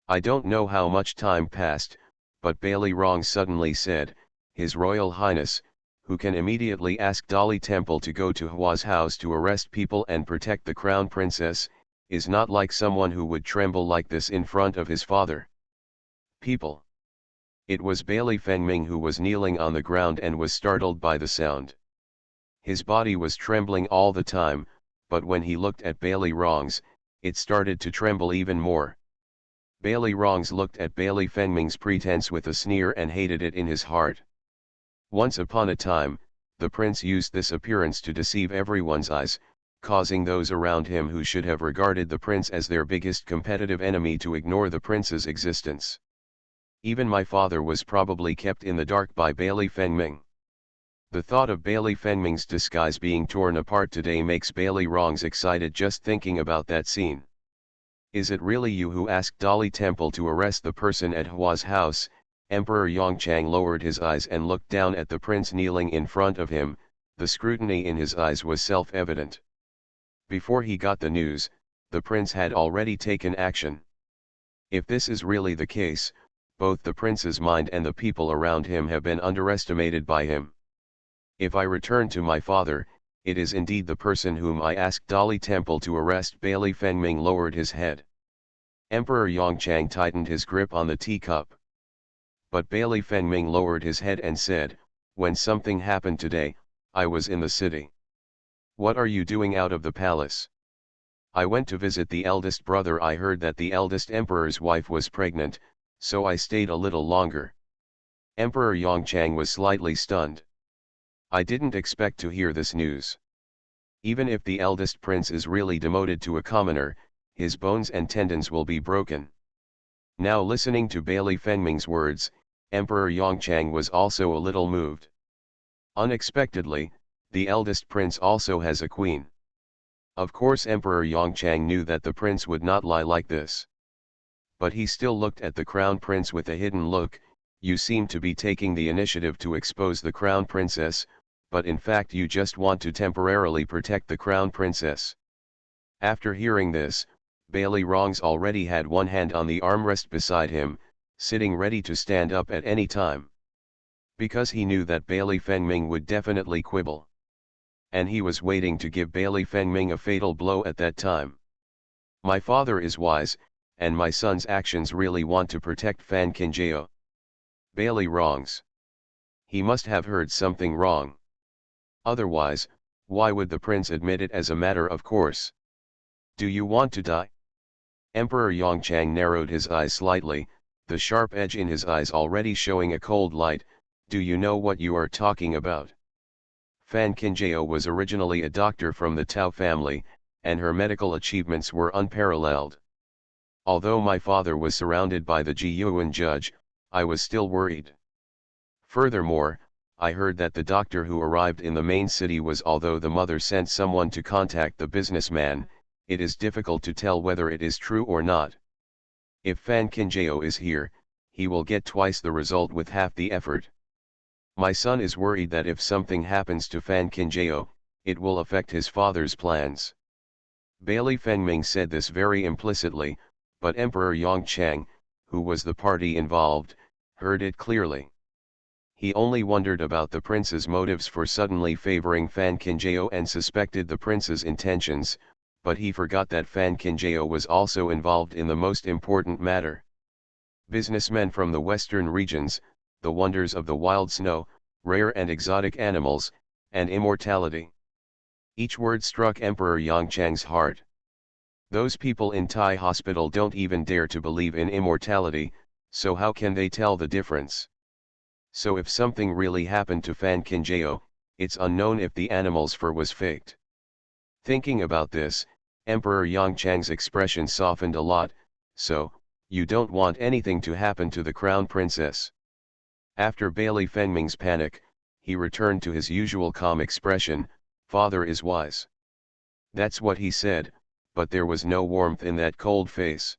I don't know how much time passed, but Bailey Rongs suddenly said, "His Royal Highness, who can immediately ask Dali Temple to go to Hua's house to arrest people and protect the crown princess, is not like someone who would tremble like this in front of his father." People. It was Bailey Fengming who was kneeling on the ground and was startled by the sound. His body was trembling all the time, but when he looked at Bailey Rongs, it started to tremble even more. Bailey Rongs looked at Bailey Fengming's pretense with a sneer and hated it in his heart. Once upon a time, the prince used this appearance to deceive everyone's eyes, causing those around him who should have regarded the prince as their biggest competitive enemy to ignore the prince's existence. Even my father was probably kept in the dark by Bailey Fengming. The thought of Bailey Fengming's disguise being torn apart today makes Bailey Rongs excited just thinking about that scene. "Is it really you who asked Dali Temple to arrest the person at Hua's house?" Emperor Yongchang lowered his eyes and looked down at the prince kneeling in front of him. The scrutiny in his eyes was self-evident. Before he got the news, the prince had already taken action. If this is really the case, both the prince's mind and the people around him have been underestimated by him. If I return to my father, it is indeed the person whom I asked Dali Temple to arrest. Bailey Fengming lowered his head. Emperor Yongchang tightened his grip on the teacup. But Bailey Fengming lowered his head and said, "When something happened today, I was in the city." "What are you doing out of the palace?" "I went to visit the eldest brother. I heard that the eldest emperor's wife was pregnant, so I stayed a little longer." Emperor Yongchang was slightly stunned. "I didn't expect to hear this news. Even if the eldest prince is really demoted to a commoner, his bones and tendons will be broken." Now listening to Bailey Fengming's words, Emperor Yongchang was also a little moved. Unexpectedly, the eldest prince also has a queen. Of course Emperor Yongchang knew that the prince would not lie like this. But he still looked at the crown prince with a hidden look. "You seem to be taking the initiative to expose the crown princess, but in fact you just want to temporarily protect the crown princess." After hearing this, Bailey Rongs already had one hand on the armrest beside him, sitting ready to stand up at any time. Because he knew that Bailey Fengming would definitely quibble. And he was waiting to give Bailey Fengming a fatal blow at that time. "My father is wise, and my son's actions really want to protect Fan Kinjao." Bailey Rongs. He must have heard something wrong. Otherwise, why would the prince admit it as a matter of course? "Do you want to die?" Emperor Yongchang narrowed his eyes slightly, the sharp edge in his eyes already showing a cold light. "Do you know what you are talking about?" Fan Kinjao was originally a doctor from the Tao family, and her medical achievements were unparalleled. Although my father was surrounded by the Jiyuan judge, I was still worried. Furthermore, I heard that the doctor who arrived in the main city was, although the mother sent someone to contact the businessman, it is difficult to tell whether it is true or not. If Fan Kinjao is here, he will get twice the result with half the effort. My son is worried that if something happens to Fan Kinjao, it will affect his father's plans. Bailey Fengming said this very implicitly, but Emperor Yongchang, who was the party involved, heard it clearly. He only wondered about the prince's motives for suddenly favoring Fan Kinjao and suspected the prince's intentions, but he forgot that Fan Kinjao was also involved in the most important matter. Businessmen from the western regions, the wonders of the wild snow, rare and exotic animals, and immortality. Each word struck Emperor Yongchang's heart. Those people in Thai hospital don't even dare to believe in immortality, so how can they tell the difference? So if something really happened to Fan Kinjao, it's unknown if the animal's fur was faked. Thinking about this, Emperor Yongchang's expression softened a lot. "So, you don't want anything to happen to the crown princess?" After Bailey Fengming's panic, he returned to his usual calm expression. "Father is wise." That's what he said, but there was no warmth in that cold face.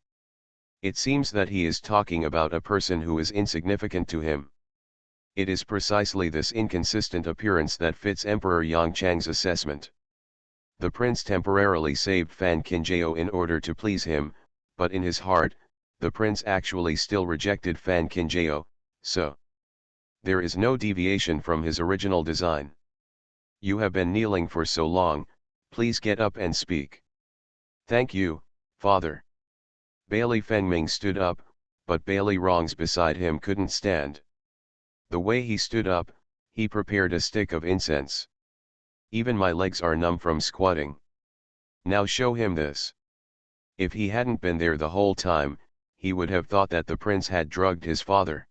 It seems that he is talking about a person who is insignificant to him. It is precisely this inconsistent appearance that fits Emperor Yongchang's assessment. The prince temporarily saved Fan Kinjao in order to please him, but in his heart, the prince actually still rejected Fan Kinjao, so there is no deviation from his original design. "You have been kneeling for so long, please get up and speak." "Thank you, father." Bailey Fengming stood up, but Bailey Rongs beside him couldn't stand. The way he stood up, he prepared a stick of incense. "Even my legs are numb from squatting. Now show him this." If he hadn't been there the whole time, he would have thought that the prince had drugged his father.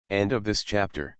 End of this chapter.